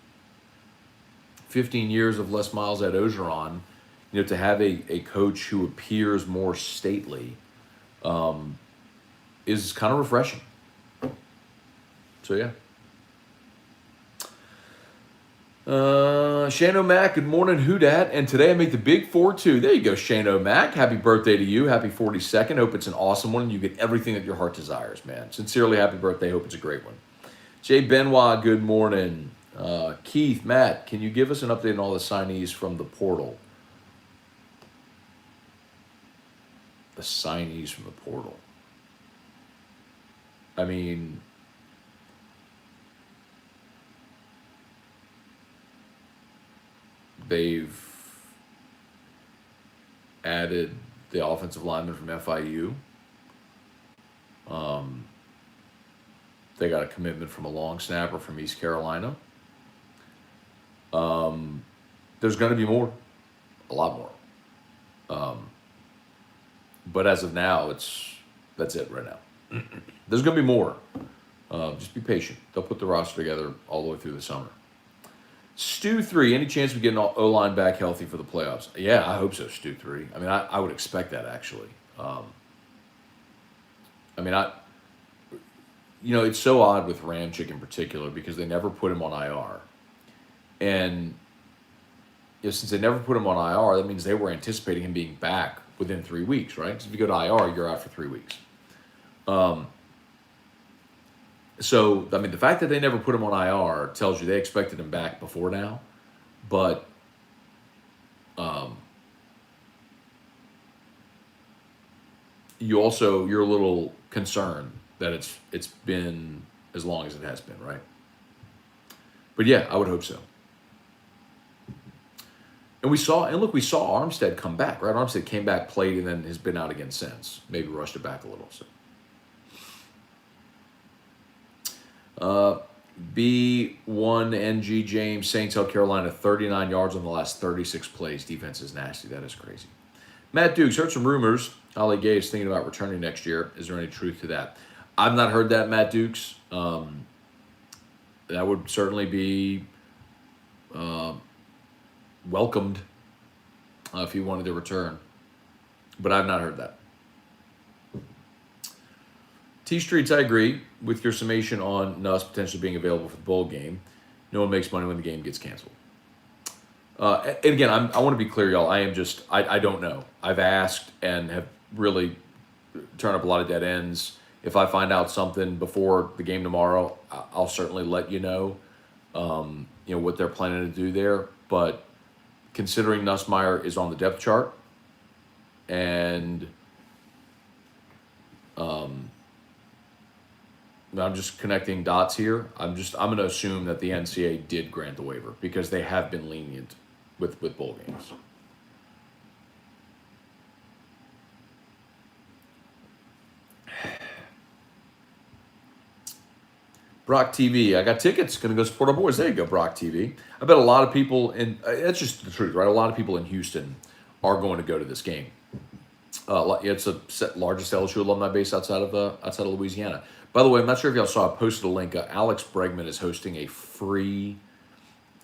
15 years of Les Miles at Ogeron, to have a coach who appears more stately is kind of refreshing. So, yeah. Shane O'Mac, good morning, who dat? And today I make the big 4-2. There you go, Shane O'Mac. Happy birthday to you. Happy 42nd. Hope it's an awesome one. You get everything that your heart desires, man. Sincerely, happy birthday. Hope it's a great one. Jay Benoit, good morning. Keith, Matt, can you give us an update on all the signees from the portal? The signees from the portal. I mean, they've added the offensive lineman from FIU. They got a commitment from a long snapper from East Carolina. There's going to be more, a lot more. But as of now, that's it right now. There's going to be more. Just be patient. They'll put the roster together all the way through the summer. Stu 3, any chance we get an O-line back healthy for the playoffs? Yeah, I hope so, Stu 3. I mean, I would expect that, actually. It's so odd with Ramchick in particular because they never put him on IR. And since they never put him on IR, that means they were anticipating him being back within 3 weeks, right? Because if you go to IR, you're out for 3 weeks. So, I mean, the fact that they never put him on IR tells you they expected him back before now. But you're a little concerned that it's been as long as it has been, right? But yeah, I would hope so. And we saw Armstead come back, right? Armstead came back, played, and then has been out again since. Maybe rushed it back a little. So. B1NG James, Saints held Carolina 39 yards on the last 36 plays. Defense is nasty. That is crazy. Matt Dukes, heard some rumors. Ali Gay is thinking about returning next year. Is there any truth to that? I've not heard that, Matt Dukes. That would certainly be welcomed if he wanted to return. But I've not heard that. T-Streets, I agree with your summation on Nuss potentially being available for the bowl game. No one makes money when the game gets canceled. And again, I want to be clear, y'all. I don't know. I've asked and have really turned up a lot of dead ends. If I find out something before the game tomorrow, I'll certainly let you know, what they're planning to do there. But considering Nussmeier is on the depth chart and I'm just connecting dots here. I'm going to assume that the NCAA did grant the waiver because they have been lenient with bowl games. Brock TV, I got tickets. Going to go support our boys. There you go, Brock TV. I bet a lot of people that's just the truth, right? A lot of people in Houston are going to go to this game. It's the largest LSU alumni base outside of Louisiana. By the way, I'm not sure if y'all saw. I posted a link. Alex Bregman is hosting a free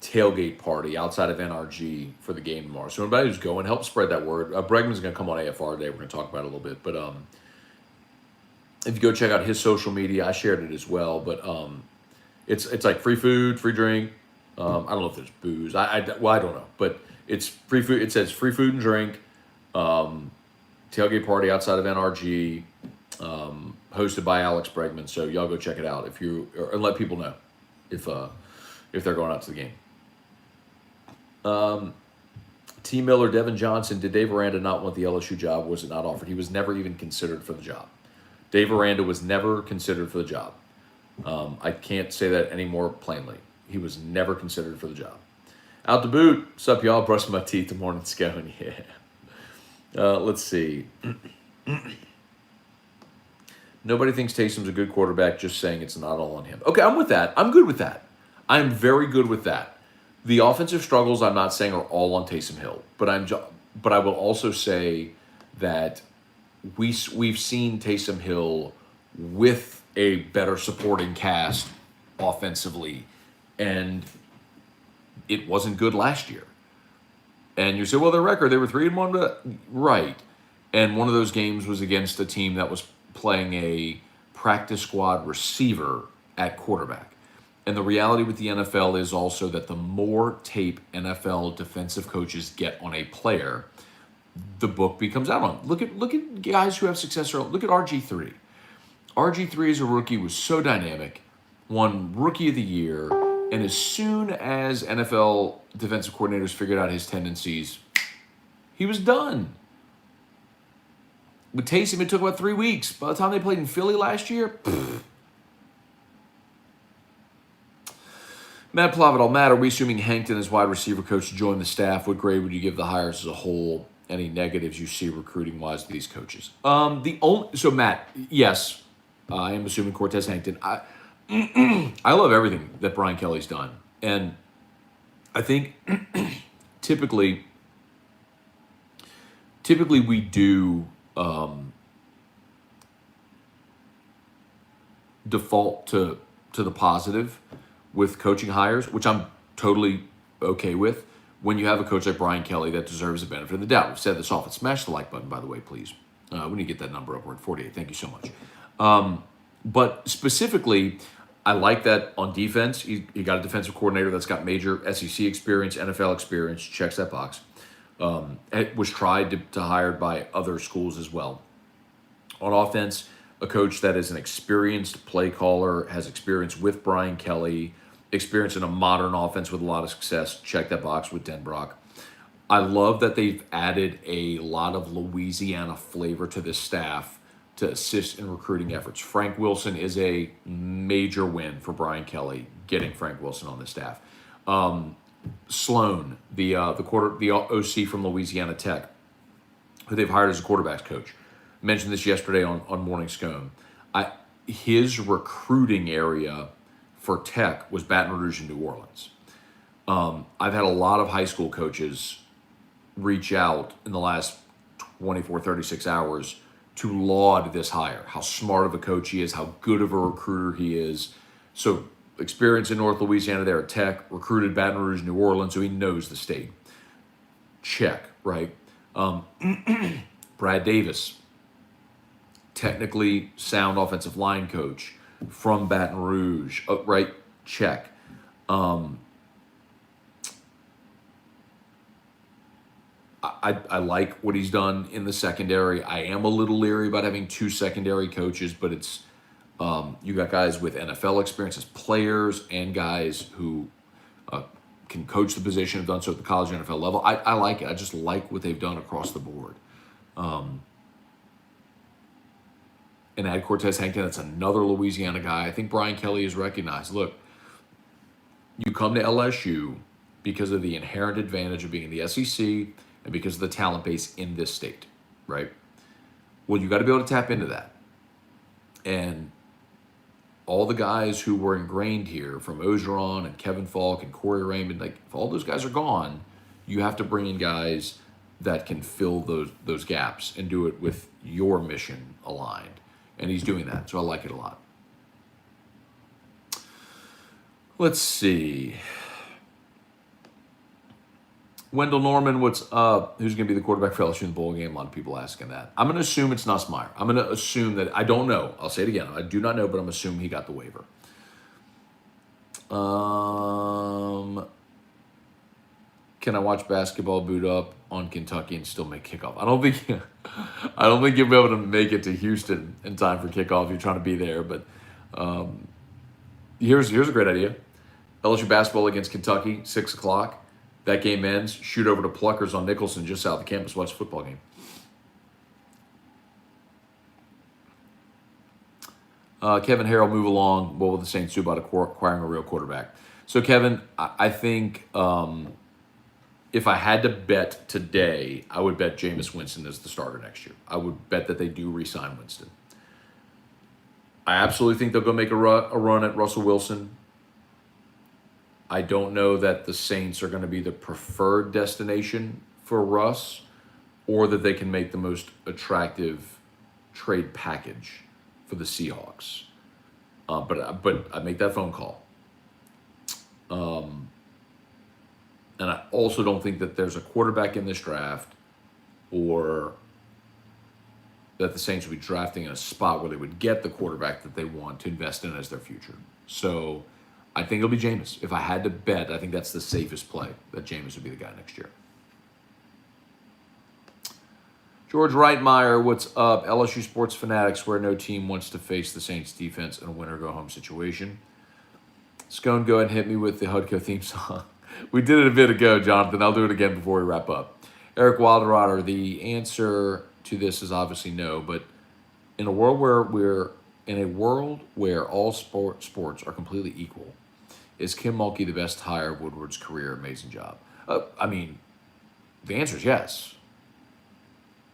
tailgate party outside of NRG for the game tomorrow. So anybody who's going, help spread that word. Bregman's going to come on AFR today. We're going to talk about it a little bit. But if you go check out his social media, I shared it as well. But it's like free food, free drink. I don't know if there's booze. I don't know. But it's free food. It says free food and drink. Tailgate party outside of NRG. Hosted by Alex Bregman, so y'all go check it out and let people know if they're going out to the game. T. Miller, Devin Johnson, did Dave Aranda not want the LSU job? Was it not offered? He was never even considered for the job. Dave Aranda was never considered for the job. I can't say that any more plainly. He was never considered for the job. Out the boot. What's up, y'all? Brushing my teeth. The morning scone. Yeah. Let's see. Nobody thinks Taysom's a good quarterback, just saying it's not all on him. Okay, I'm with that. I'm good with that. I'm very good with that. The offensive struggles, I'm not saying are all on Taysom Hill, but I will also say that we've seen Taysom Hill with a better supporting cast offensively, and it wasn't good last year. And you say, well, their record, they were 3-1, but right. And one of those games was against a team that was playing a practice squad receiver at quarterback. And the reality with the NFL is also that the more tape NFL defensive coaches get on a player, the book becomes out on. Look at guys who have success. Look at RG3. RG3 as a rookie was so dynamic, won Rookie of the Year, and as soon as NFL defensive coordinators figured out his tendencies, he was done. With Taysom, it took about 3 weeks. By the time they played in Philly last year, Matt Plavitt, all Matt, are we assuming Hankton as wide receiver coach to join the staff? What grade would you give the hires as a whole? Any negatives you see recruiting-wise to these coaches? So Matt, yes, I am assuming Cortez Hankton. I love everything that Brian Kelly's done, and I think typically we do default to the positive with coaching hires, which I'm totally okay with. When you have a coach like Brian Kelly that deserves the benefit of the doubt. We've said this often. Smash the like button, by the way, please. We need to get that number up. We're at 48. Thank you so much. But specifically, I like that on defense. He got a defensive coordinator that's got major SEC experience, NFL experience, checks that box. It was tried to hired by other schools as well. On offense, a coach that is an experienced play caller, has experience with Brian Kelly, experience in a modern offense with a lot of success. Check that box with Denbrock. I love that they've added a lot of Louisiana flavor to this staff to assist in recruiting efforts. Frank Wilson is a major win for Brian Kelly, getting Frank Wilson on the staff. Sloan, the OC from Louisiana Tech, who they've hired as a quarterbacks coach. Mentioned this yesterday on Morning Scone. His recruiting area for Tech was Baton Rouge and New Orleans. I've had a lot of high school coaches reach out in the last 24, 36 hours to laud this hire, how smart of a coach he is, how good of a recruiter he is. So experience in North Louisiana there at Tech, recruited Baton Rouge, New Orleans, so he knows the state. Check, right? Brad Davis, technically sound offensive line coach from Baton Rouge, right? Check. I like what he's done in the secondary. I am a little leery about having two secondary coaches, but it's you got guys with NFL experience as players and guys who can coach the position, have done so at the college and NFL level. I like it. I just like what they've done across the board. And add Cortez Hankton, that's another Louisiana guy. I think Brian Kelly has recognized, look, you come to LSU because of the inherent advantage of being in the SEC and because of the talent base in this state, right? Well, you got to be able to tap into that. And all the guys who were ingrained here, from Ogeron and Kevin Falk and Corey Raymond, like if all those guys are gone, you have to bring in guys that can fill those gaps and do it with your mission aligned. And he's doing that, so I like it a lot. Let's see. Wendell Norman, what's up? Who's going to be the quarterback for LSU in the bowl game? A lot of people asking that. I'm going to assume it's Nussmeier. I'm going to assume that, I don't know. I'll say it again. I do not know, but I'm assuming he got the waiver. Can I watch basketball boot up on Kentucky and still make kickoff? I don't think you'll be able to make it to Houston in time for kickoff. You're trying to be there, but here's a great idea. LSU basketball against Kentucky, 6 o'clock. That game ends. Shoot over to Pluckers on Nicholson, just south of campus. Watch the football game. Kevin Harrell, move along. What will the Saints do about acquiring a real quarterback? So, Kevin, I think if I had to bet today, I would bet Jameis Winston as the starter next year. I would bet that they do re-sign Winston. I absolutely think they'll go make a run at Russell Wilson. I don't know that the Saints are going to be the preferred destination for Russ, or that they can make the most attractive trade package for the Seahawks. But I make that phone call. And I also don't think that there's a quarterback in this draft or that the Saints would be drafting in a spot where they would get the quarterback that they want to invest in as their future. So I think it'll be Jameis. If I had to bet, I think that's the safest play, that Jameis would be the guy next year. George Reitmeyer, what's up? LSU sports fanatics where no team wants to face the Saints defense in a win-or-go-home situation. Scone, go ahead and hit me with the Hudco theme song. We did it a bit ago, Jonathan. I'll do it again before we wrap up. Eric Wilderrotter, the answer to this is obviously no, but in a world where all sports are completely equal, is Kim Mulkey the best hire of Woodward's career? Amazing job. I mean, the answer is yes.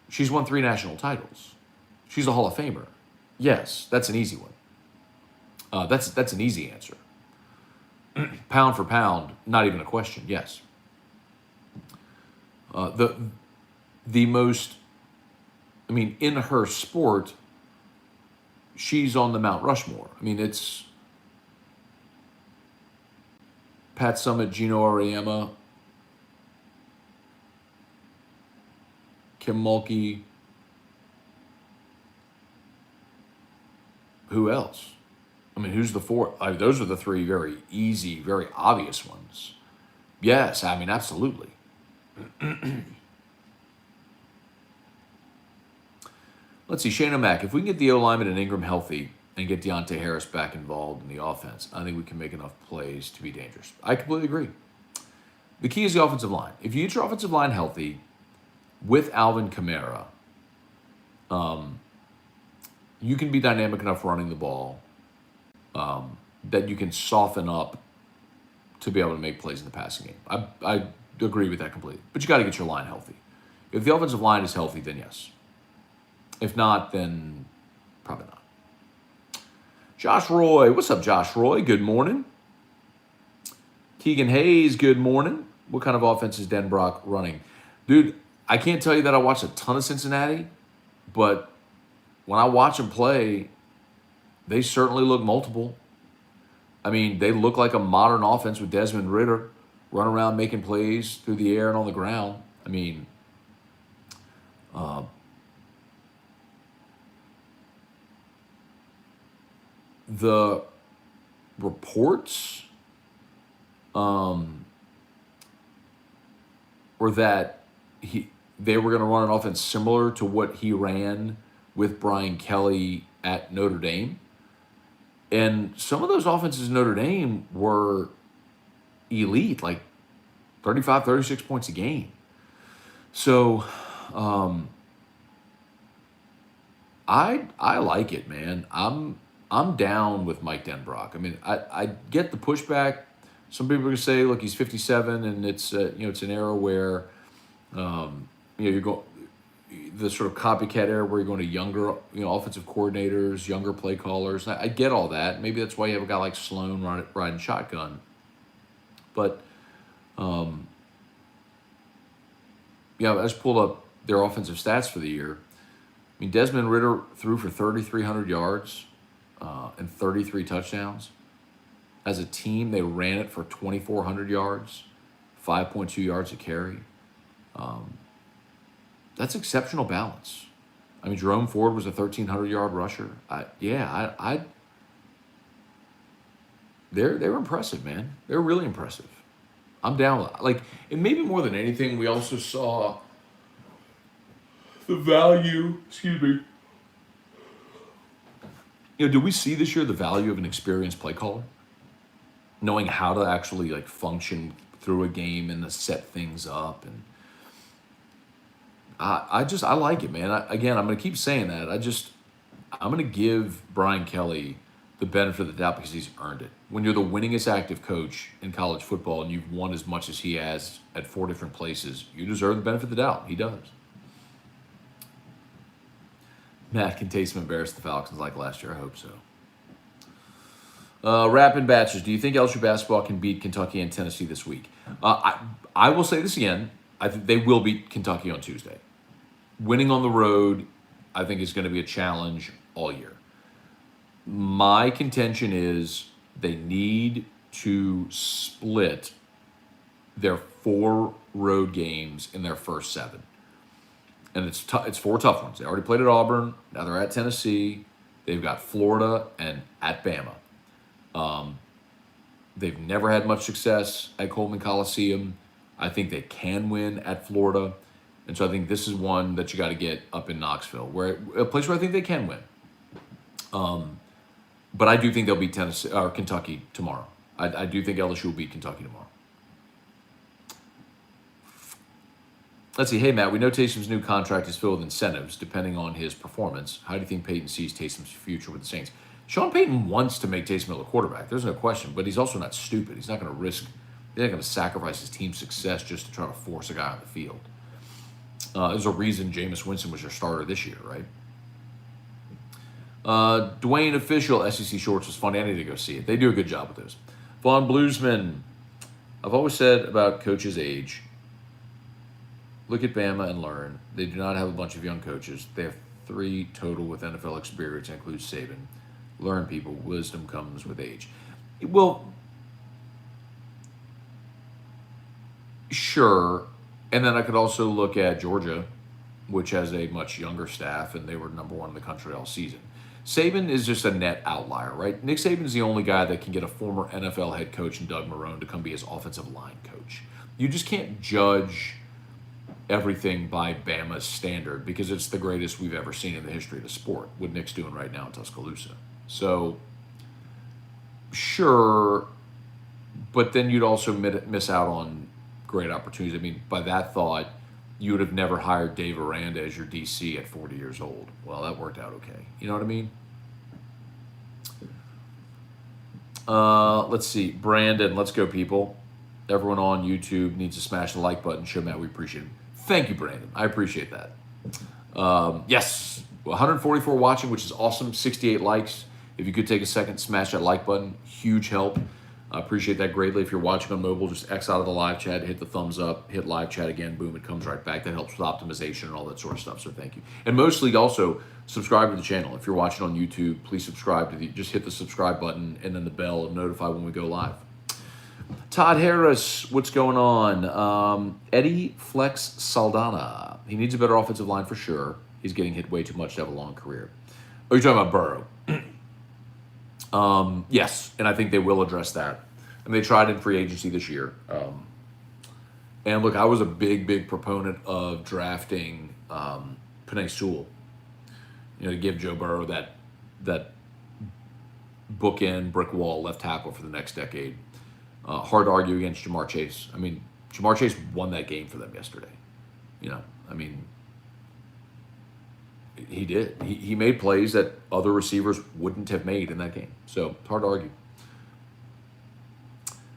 She's won 3 national titles. She's a Hall of Famer. Yes, that's an easy one. That's an easy answer. Pound for pound, not even a question. Yes. The most, I mean, in her sport, she's on the Mount Rushmore. I mean, it's Pat Summitt, Gino Auriemma, Kim Mulkey. Who else? I mean, who's the fourth? Those are the 3 very easy, very obvious ones. Yes, I mean, absolutely. Let's see, Shane O'Mac. If we can get the O-lineman and Ingram healthy and get Deontay Harris back involved in the offense, I think we can make enough plays to be dangerous. I completely agree. The key is the offensive line. If you get your offensive line healthy with Alvin Kamara, you can be dynamic enough running the ball that you can soften up to be able to make plays in the passing game. I agree with that completely. But you got to get your line healthy. If the offensive line is healthy, then yes. If not, then probably not. Josh Roy. What's up, Josh Roy? Good morning. Keegan Hayes, good morning. What kind of offense is Denbrock running? Dude, I can't tell you that I watched a ton of Cincinnati, but when I watch them play, they certainly look multiple. I mean, they look like a modern offense with Desmond Ridder run around making plays through the air and on the ground. I mean, the reports were that they were going to run an offense similar to what he ran with Brian Kelly at Notre Dame. And some of those offenses in Notre Dame were elite, like 35, 36 points a game. So I like it, man. I'm down with Mike Denbrock. I mean, I get the pushback. Some people are going to say, look, he's 57, and it's it's an era where you're going the sort of copycat era where you're going to younger offensive coordinators, younger play callers. I get all that. Maybe that's why you have a guy like Sloan riding shotgun. But I just pulled up their offensive stats for the year. I mean, Desmond Ridder threw for 3,300 yards and 33 touchdowns. As a team, they ran it for 2,400 yards, 5.2 yards a carry. That's exceptional balance. I mean, Jerome Ford was a 1,300-yard rusher. They're impressive, man. They're really impressive. I'm down. And maybe more than anything, we also saw the value. Excuse me. Do we see this year the value of an experienced play caller? Knowing how to actually function through a game and to set things up, and I like it, man. I'm going to keep saying that. I'm going to give Brian Kelly the benefit of the doubt because he's earned it. When you're the winningest active coach in college football and you've won as much as he has at 4 different places, you deserve the benefit of the doubt. He does. Matt, can Taysom embarrass the Falcons like last year? I hope so. Rapid Batches, do you think LSU basketball can beat Kentucky and Tennessee this week? I will say this again. I think they will beat Kentucky on Tuesday. Winning on the road, I think, is going to be a challenge all year. My contention is they need to split their 4 road games in their first 7. And it's 4 tough ones. They already played at Auburn. Now they're at Tennessee. They've got Florida and at Bama. They've never had much success at Coleman Coliseum. I think they can win at Florida. And so I think this is one that you got to get up in Knoxville, a place where I think they can win. But I do think they'll beat Tennessee or Kentucky tomorrow. I do think LSU will beat Kentucky tomorrow. Let's see. Hey, Matt, we know Taysom's new contract is filled with incentives depending on his performance. How do you think Peyton sees Taysom's future with the Saints? Sean Payton wants to make Taysom Hill a quarterback. There's no question, but he's also not stupid. He's not going to he's not going to sacrifice his team's success just to try to force a guy on the field. There's a reason Jameis Winston was your starter this year, right? Dwayne Official, SEC Shorts was funny. I need to go see it. They do a good job with those. Vaughn Bluesman, I've always said about coaches' age, look at Bama and learn. They do not have a bunch of young coaches. They have 3 total with NFL experience, includes Saban. Learn, people. Wisdom comes with age. Well, sure. And then I could also look at Georgia, which has a much younger staff, and they were number 1 in the country all season. Saban is just a net outlier, right? Nick Saban's the only guy that can get a former NFL head coach and Doug Marrone to come be his offensive line coach. You just can't judge everything by Bama's standard because it's the greatest we've ever seen in the history of the sport, what Nick's doing right now in Tuscaloosa. So, sure, but then you'd also miss out on great opportunities. I mean, by that thought, you would have never hired Dave Aranda as your DC at 40 years old. Well, that worked out okay. You know what I mean? Let's see. Brandon, let's go, people. Everyone on YouTube needs to smash the like button. Show Matt we appreciate it. Thank you, Brandon. I appreciate that. Yes, 144 watching, which is awesome. 68 likes. If you could take a second, smash that like button. Huge help. I appreciate that greatly. If you're watching on mobile, just X out of the live chat, hit the thumbs up, hit live chat again, boom, it comes right back. That helps with optimization and all that sort of stuff, so thank you. And mostly also, subscribe to the channel. If you're watching on YouTube, please subscribe to just hit the subscribe button and then the bell and notify when we go live. Todd Harris, what's going on? Eddie Flex Saldana. He needs a better offensive line for sure. He's getting hit way too much to have a long career. Oh, you're talking about Burrow. Yes, and I think they will address that. And they tried in free agency this year. And look, I was a big proponent of drafting Penei Sewell, to give Joe Burrow that bookend brick wall left tackle for the next decade. Hard to argue against Jamar Chase. I mean, Jamar Chase won that game for them yesterday. He did. He made plays that other receivers wouldn't have made in that game. So, it's hard to argue.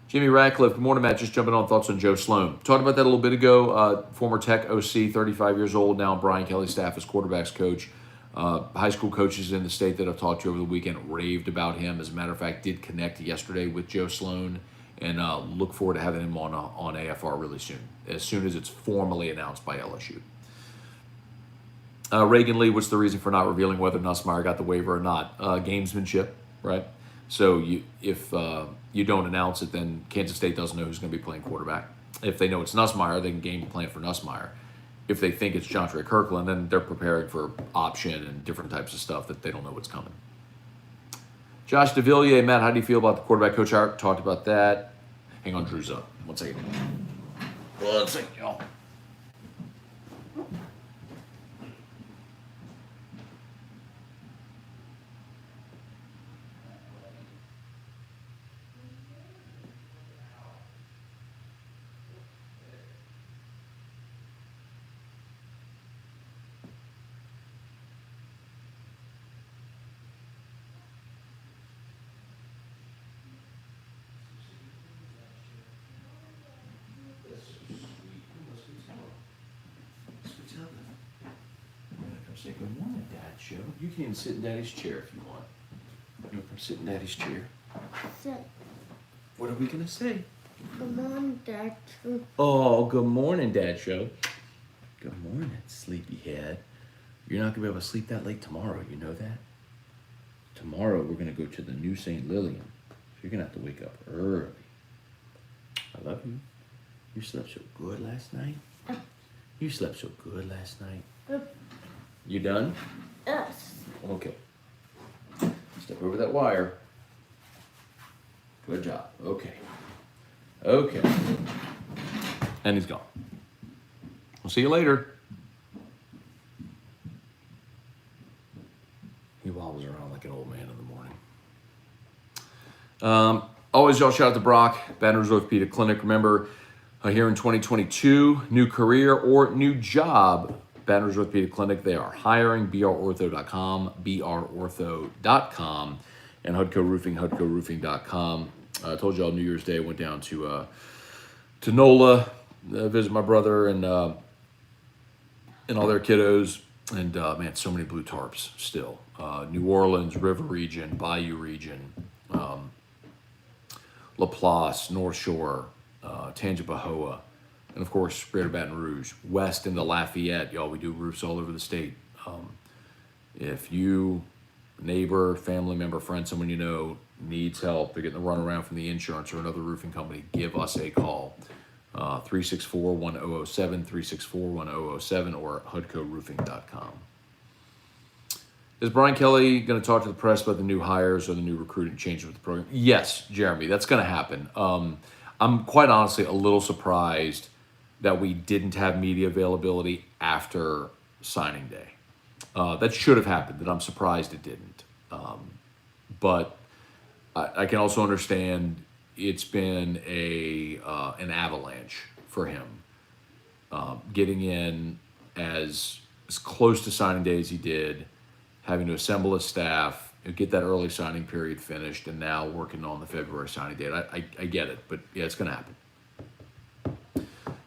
Jimmy Ratcliffe, good morning, Matt. Just jumping on thoughts on Joe Sloan. Talked about that a little bit ago. Former Tech OC, 35 years old, now Brian Kelly's staff as quarterbacks coach. High school coaches in the state that I've talked to over the weekend raved about him. As a matter of fact, did connect yesterday with Joe Sloan and look forward to having him on AFR really soon as it's formally announced by LSU. Reagan Lee, what's the reason for not revealing whether Nussmeier got the waiver or not? Gamesmanship, right? So if you don't announce it, then Kansas State doesn't know who's going to be playing quarterback. If they know it's Nussmeier, they can game plan for Nussmeier. If they think it's Jontre Kirkland, then they're preparing for option and different types of stuff that they don't know what's coming. Josh DeVilliers, Matt, how do you feel about the quarterback coach? I talked about that. Hang on, Drew's up. 1 second. 1 second, y'all. Say good morning, Dad, Joe. You can even sit in Daddy's chair if you want. You want to come sit in Daddy's chair? Sit. What are we going to say? Good morning, Dad. Oh, good morning, Dad, Joe. Good morning, sleepyhead. You're not going to be able to sleep that late tomorrow, you know that? tomorrow we're going to go to the new St. Lillian. You're going to have to wake up early. I love you. You slept so good last night. You slept so good last night. You done? Yes. Okay. Step over that wire. Good job. Okay. Okay. And he's gone. We'll see you later. He wobbles around like an old man in the morning. Always, y'all, shout out to Brock, Baton Rouge Orthopedic Clinic. Remember, here in 2022, new career or new job, Baton Rouge Orthopedic Clinic. They are hiring, brortho.com, brortho.com, and Hudco Roofing, hudcoroofing.com. I told y'all New Year's Day I went down to NOLA, visit my brother and all their kiddos. And man, so many blue tarps still. New Orleans, River Region, Bayou Region, Laplace, North Shore, Tangipahoa, and of course, Greater Baton Rouge, west into Lafayette. Y'all, we do roofs all over the state. If you, neighbor, family member, friend, someone you know needs help, they're getting the runaround from the insurance or another roofing company, give us a call. 364-1007, 364-1007, or hudcoroofing.com. Is Brian Kelly going to talk to the press about the new hires or the new recruiting changes with the program? Yes, Jeremy, that's going to happen. I'm quite honestly a little surprised that we didn't have media availability after signing day. That should have happened, and I'm surprised it didn't. But I can also understand it's been an avalanche for him. Getting in as close to signing day as he did, having to assemble his staff, get that early signing period finished, and now working on the February signing date. I get it, but yeah, it's going to happen.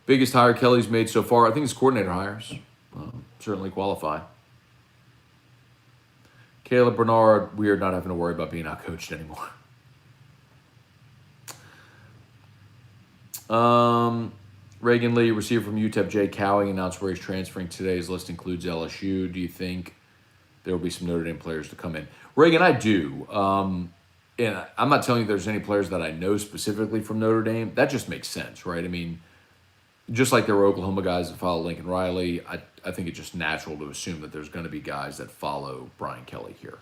Biggest hire Kelly's made so far, I think his coordinator hires. Certainly qualify. Caleb Bernard, we are not having to worry about being outcoached anymore. Reagan Lee, receiver from UTEP, Jay Cowing, announced where he's transferring. Today's list includes LSU. Do you think there will be some Notre Dame players to come in? Reagan, I do. And I'm not telling you there's any players that I know specifically from Notre Dame. That just makes sense, right? I mean, just like there were Oklahoma guys that follow Lincoln Riley, I think it's just natural to assume that there's going to be guys that follow Brian Kelly here.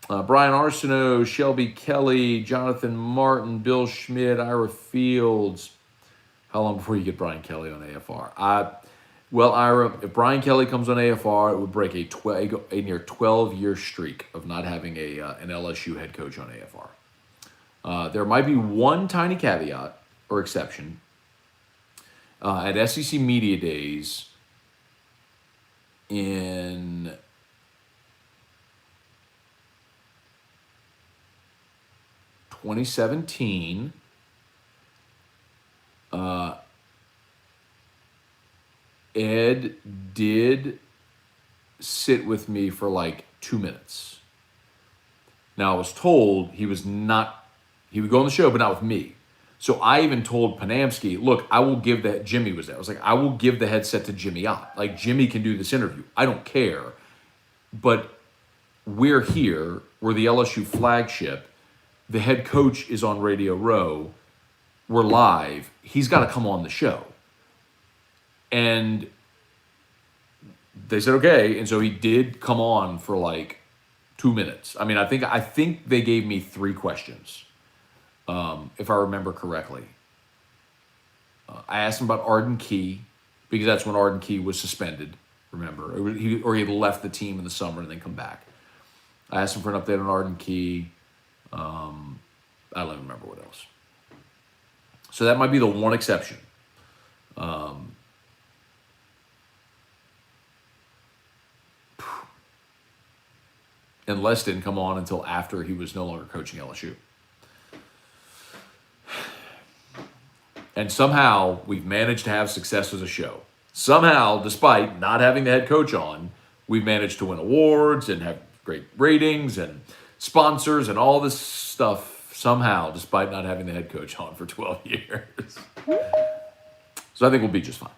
Brian Arsenault, Shelby Kelly, Jonathan Martin, Bill Schmidt, Ira Fields. How long before you get Brian Kelly on AFR? Well, Ira, if Brian Kelly comes on AFR, it would break a near 12-year streak of not having an LSU head coach on AFR. There might be one tiny caveat or exception. At SEC Media Days in 2017, Ed did sit with me for like 2 minutes. Now, I was told he would go on the show, but not with me. So I even told Panamsky, look, Jimmy was there. I was like, I will give the headset to Jimmy Ott. Like, Jimmy can do this interview. I don't care. But we're here. We're the LSU flagship. The head coach is on Radio Row. We're live. He's got to come on the show. And they said, okay. And so he did come on for like 2 minutes. I mean, I think they gave me 3 questions. If I remember correctly. I asked him about Arden Key, because that's when Arden Key was suspended, remember. He had left the team in the summer and then come back. I asked him for an update on Arden Key. I don't even remember what else. So that might be the one exception. And Les didn't come on until after he was no longer coaching LSU. And somehow we've managed to have success as a show. Somehow, despite not having the head coach on, we've managed to win awards and have great ratings and sponsors and all this stuff somehow, despite not having the head coach on for 12 years. So I think we'll be just fine.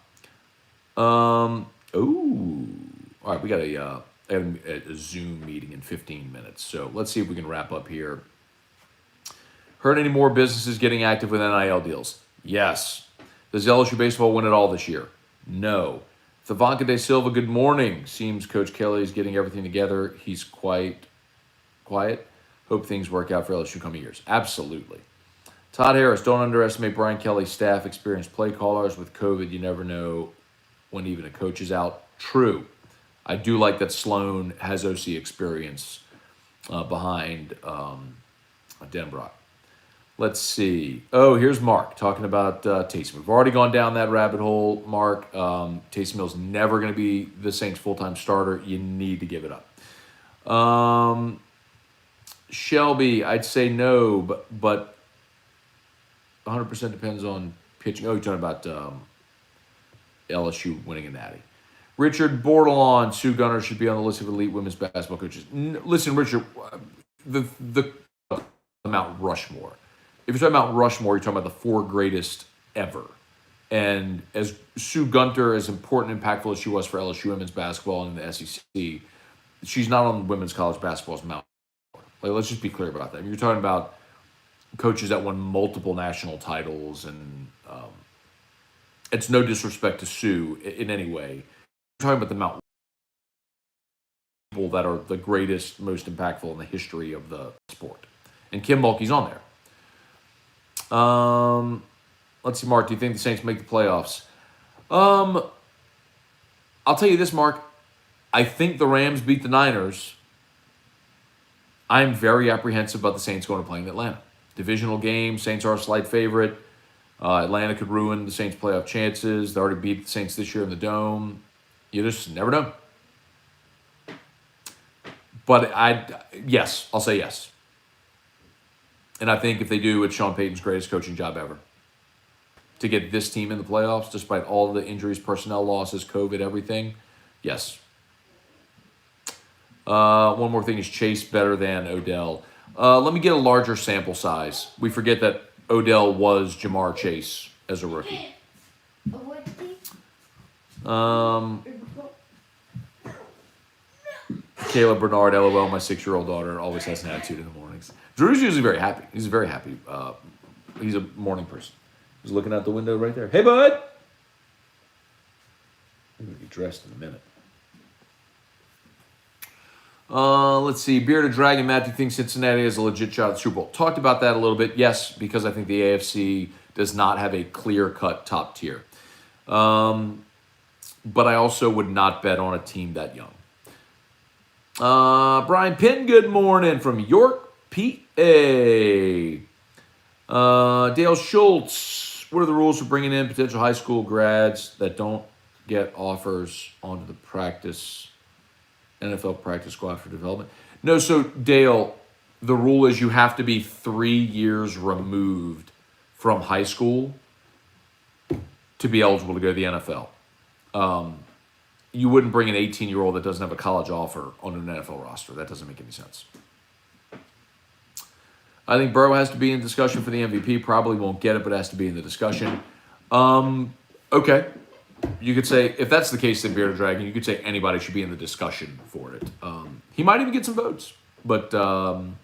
All right, we got a I have a Zoom meeting in 15 minutes. So let's see if we can wrap up here. Heard any more businesses getting active with NIL deals? Yes. Does LSU baseball win it all this year? No. Thavanka De Silva, good morning. Seems Coach Kelly is getting everything together. He's quite quiet. Hope things work out for LSU coming years. Absolutely. Todd Harris, don't underestimate Brian Kelly's staff, experienced play callers. With COVID, you never know when even a coach is out. True. I do like that Sloan has OC experience behind Denbrock. Let's see. Oh, here's Mark talking about Taysom. We've already gone down that rabbit hole, Mark. Taysom Hill's never going to be the Saints' full-time starter. You need to give it up. Shelby, I'd say no, but 100% depends on pitching. Oh, you're talking about LSU winning a natty. Richard Bordelon, Sue Gunner should be on the list of elite women's basketball coaches. Listen, Richard, the Mount Rushmore. If you're talking about Rushmore, you're talking about the 4 greatest ever. And as Sue Gunter, as important and impactful as she was for LSU women's basketball and the SEC, she's not on women's college basketball's Mount Rushmore. Like, let's just be clear about that. You're talking about coaches that won multiple national titles, and it's no disrespect to Sue in any way. We're talking about the Mount people that are the greatest, most impactful in the history of the sport. And Kim Mulkey's on there. Let's see, Mark, do you think the Saints make the playoffs? I'll tell you this, Mark. I think the Rams beat the Niners. I'm very apprehensive about the Saints going to play in Atlanta. Divisional game, Saints are a slight favorite. Atlanta could ruin the Saints' playoff chances. They already beat the Saints this year in the Dome. You just never know. But yes, I'll say yes. And I think if they do, it's Sean Payton's greatest coaching job ever. To get this team in the playoffs, despite all the injuries, personnel losses, COVID, everything, yes. One more thing, is Chase better than Odell? Let me get a larger sample size. We forget that Odell was Jamar Chase as a rookie. Caleb Bernard, LOL, my 6-year-old daughter always has an attitude in the mornings. Drew's usually very happy. He's very happy. He's a morning person. He's looking out the window right there. Hey, bud! I'm going to get dressed in a minute. Let's see. Bearded Dragon, Matt, do you think Cincinnati is a legit shot at the Super Bowl? Talked about that a little bit. Yes, because I think the AFC does not have a clear-cut top tier. But I also would not bet on a team that young. Brian Pinn, good morning from York, PA. Dale Schultz, what are the rules for bringing in potential high school grads that don't get offers onto the NFL practice squad for development? No, so Dale, the rule is you have to be 3 years removed from high school to be eligible to go to the NFL. You wouldn't bring an 18-year-old that doesn't have a college offer on an NFL roster. That doesn't make any sense. I think Burrow has to be in discussion for the MVP. Probably won't get it, but has to be in the discussion. Okay. You could say, if that's the case in Bearded Dragon, you could say anybody should be in the discussion for it. He might even get some votes, but Aaron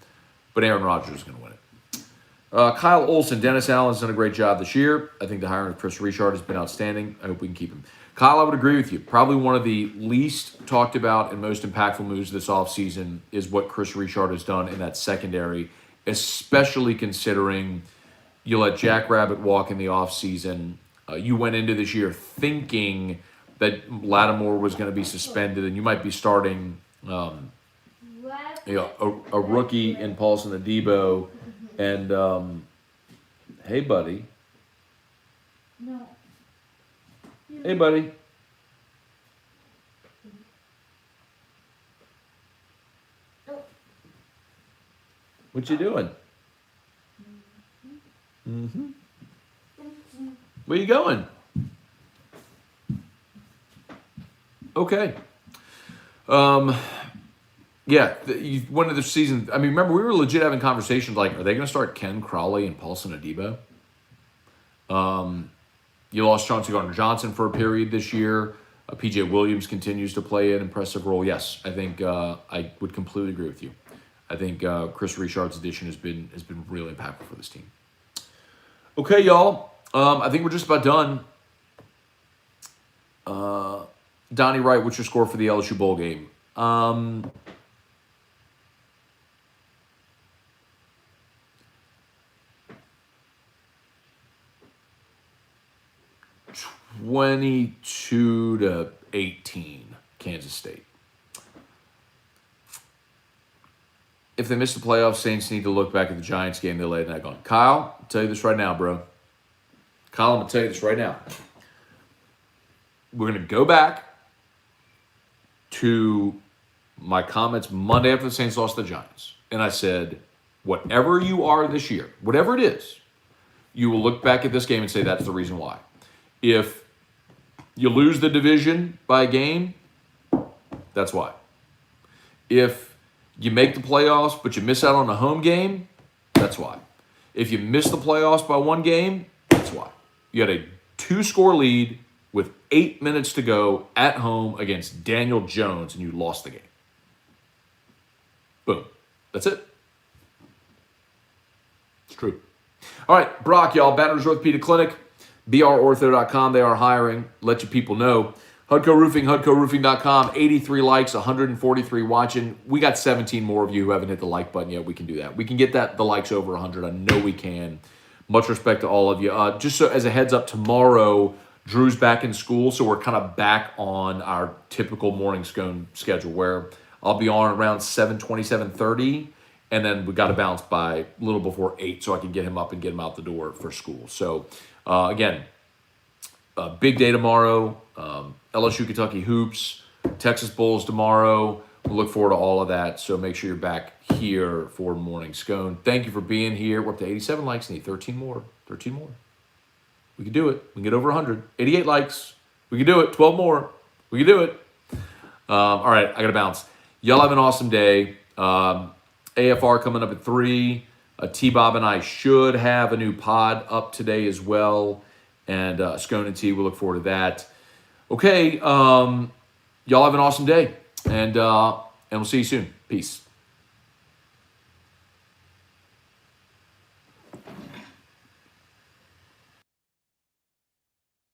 Rodgers is going to win it. Kyle Olson, Dennis Allen's done a great job this year. I think the hiring of Chris Richard has been outstanding. I hope we can keep him. Kyle, I would agree with you. Probably one of the least talked about and most impactful moves this offseason is what Chris Richard has done in that secondary, especially considering you let Jack Rabbit walk in the offseason. You went into this year thinking that Lattimore was going to be suspended and you might be starting a rookie in Paulson Adebo. And, hey, buddy. No. Hey, buddy. What you doing? Mm-hmm. Where you going? Okay. Yeah, one of the season. I mean, remember we were legit having conversations like, are they going to start Ken Crawley and Paulson Adebo? You lost Chauncey Gardner-Johnson for a period this year. PJ Williams continues to play an impressive role. Yes, I think I would completely agree with you. I think Chris Richard's addition has been really impactful for this team. Okay, y'all. I think we're just about done. Donnie Wright, what's your score for the LSU bowl game? 22-18, Kansas State. If they miss the playoffs, Saints need to look back at the Giants game they laid that going. Kyle, I'll tell you this right now, bro. Kyle, I'm going to tell you this right now. We're going to go back to my comments Monday after the Saints lost to the Giants. And I said, whatever you are this year, whatever it is, you will look back at this game and say that's the reason why. If you lose the division by a game, that's why. If you make the playoffs but you miss out on a home game, that's why. If you miss the playoffs by one game, that's why. You had a 2-score lead with 8 minutes to go at home against Daniel Jones, and you lost the game. Boom. That's it. It's true. All right, Brock, y'all. Baton Rouge Orthopedic Clinic, brortho.com. They are hiring. Let your people know. Hudco Roofing, hudcoroofing.com. 83 likes, 143 watching. We got 17 more of you who haven't hit the like button yet. We can do that. We can get the likes over 100. I know we can. Much respect to all of you. Just so as a heads up, tomorrow, Drew's back in school, so we're kind of back on our typical morning Scone schedule where I'll be on around 7:20, 7:30, and then we got to bounce by a little before 8 so I can get him up and get him out the door for school. So, again, big day tomorrow. LSU Kentucky Hoops, Texas Bulls tomorrow. We look forward to all of that, so make sure you're back here for Morning Scone. Thank you for being here. We're up to 87 likes. Need 13 more. 13 more. We can do it. We can get over 100. 88 likes. We can do it. 12 more. We can do it. All right, I got to bounce. Y'all have an awesome day. AFR coming up at 3. T-Bob and I should have a new pod up today as well. And Scone and T, we'll look forward to that. Okay, y'all have an awesome day. And we'll see you soon. Peace.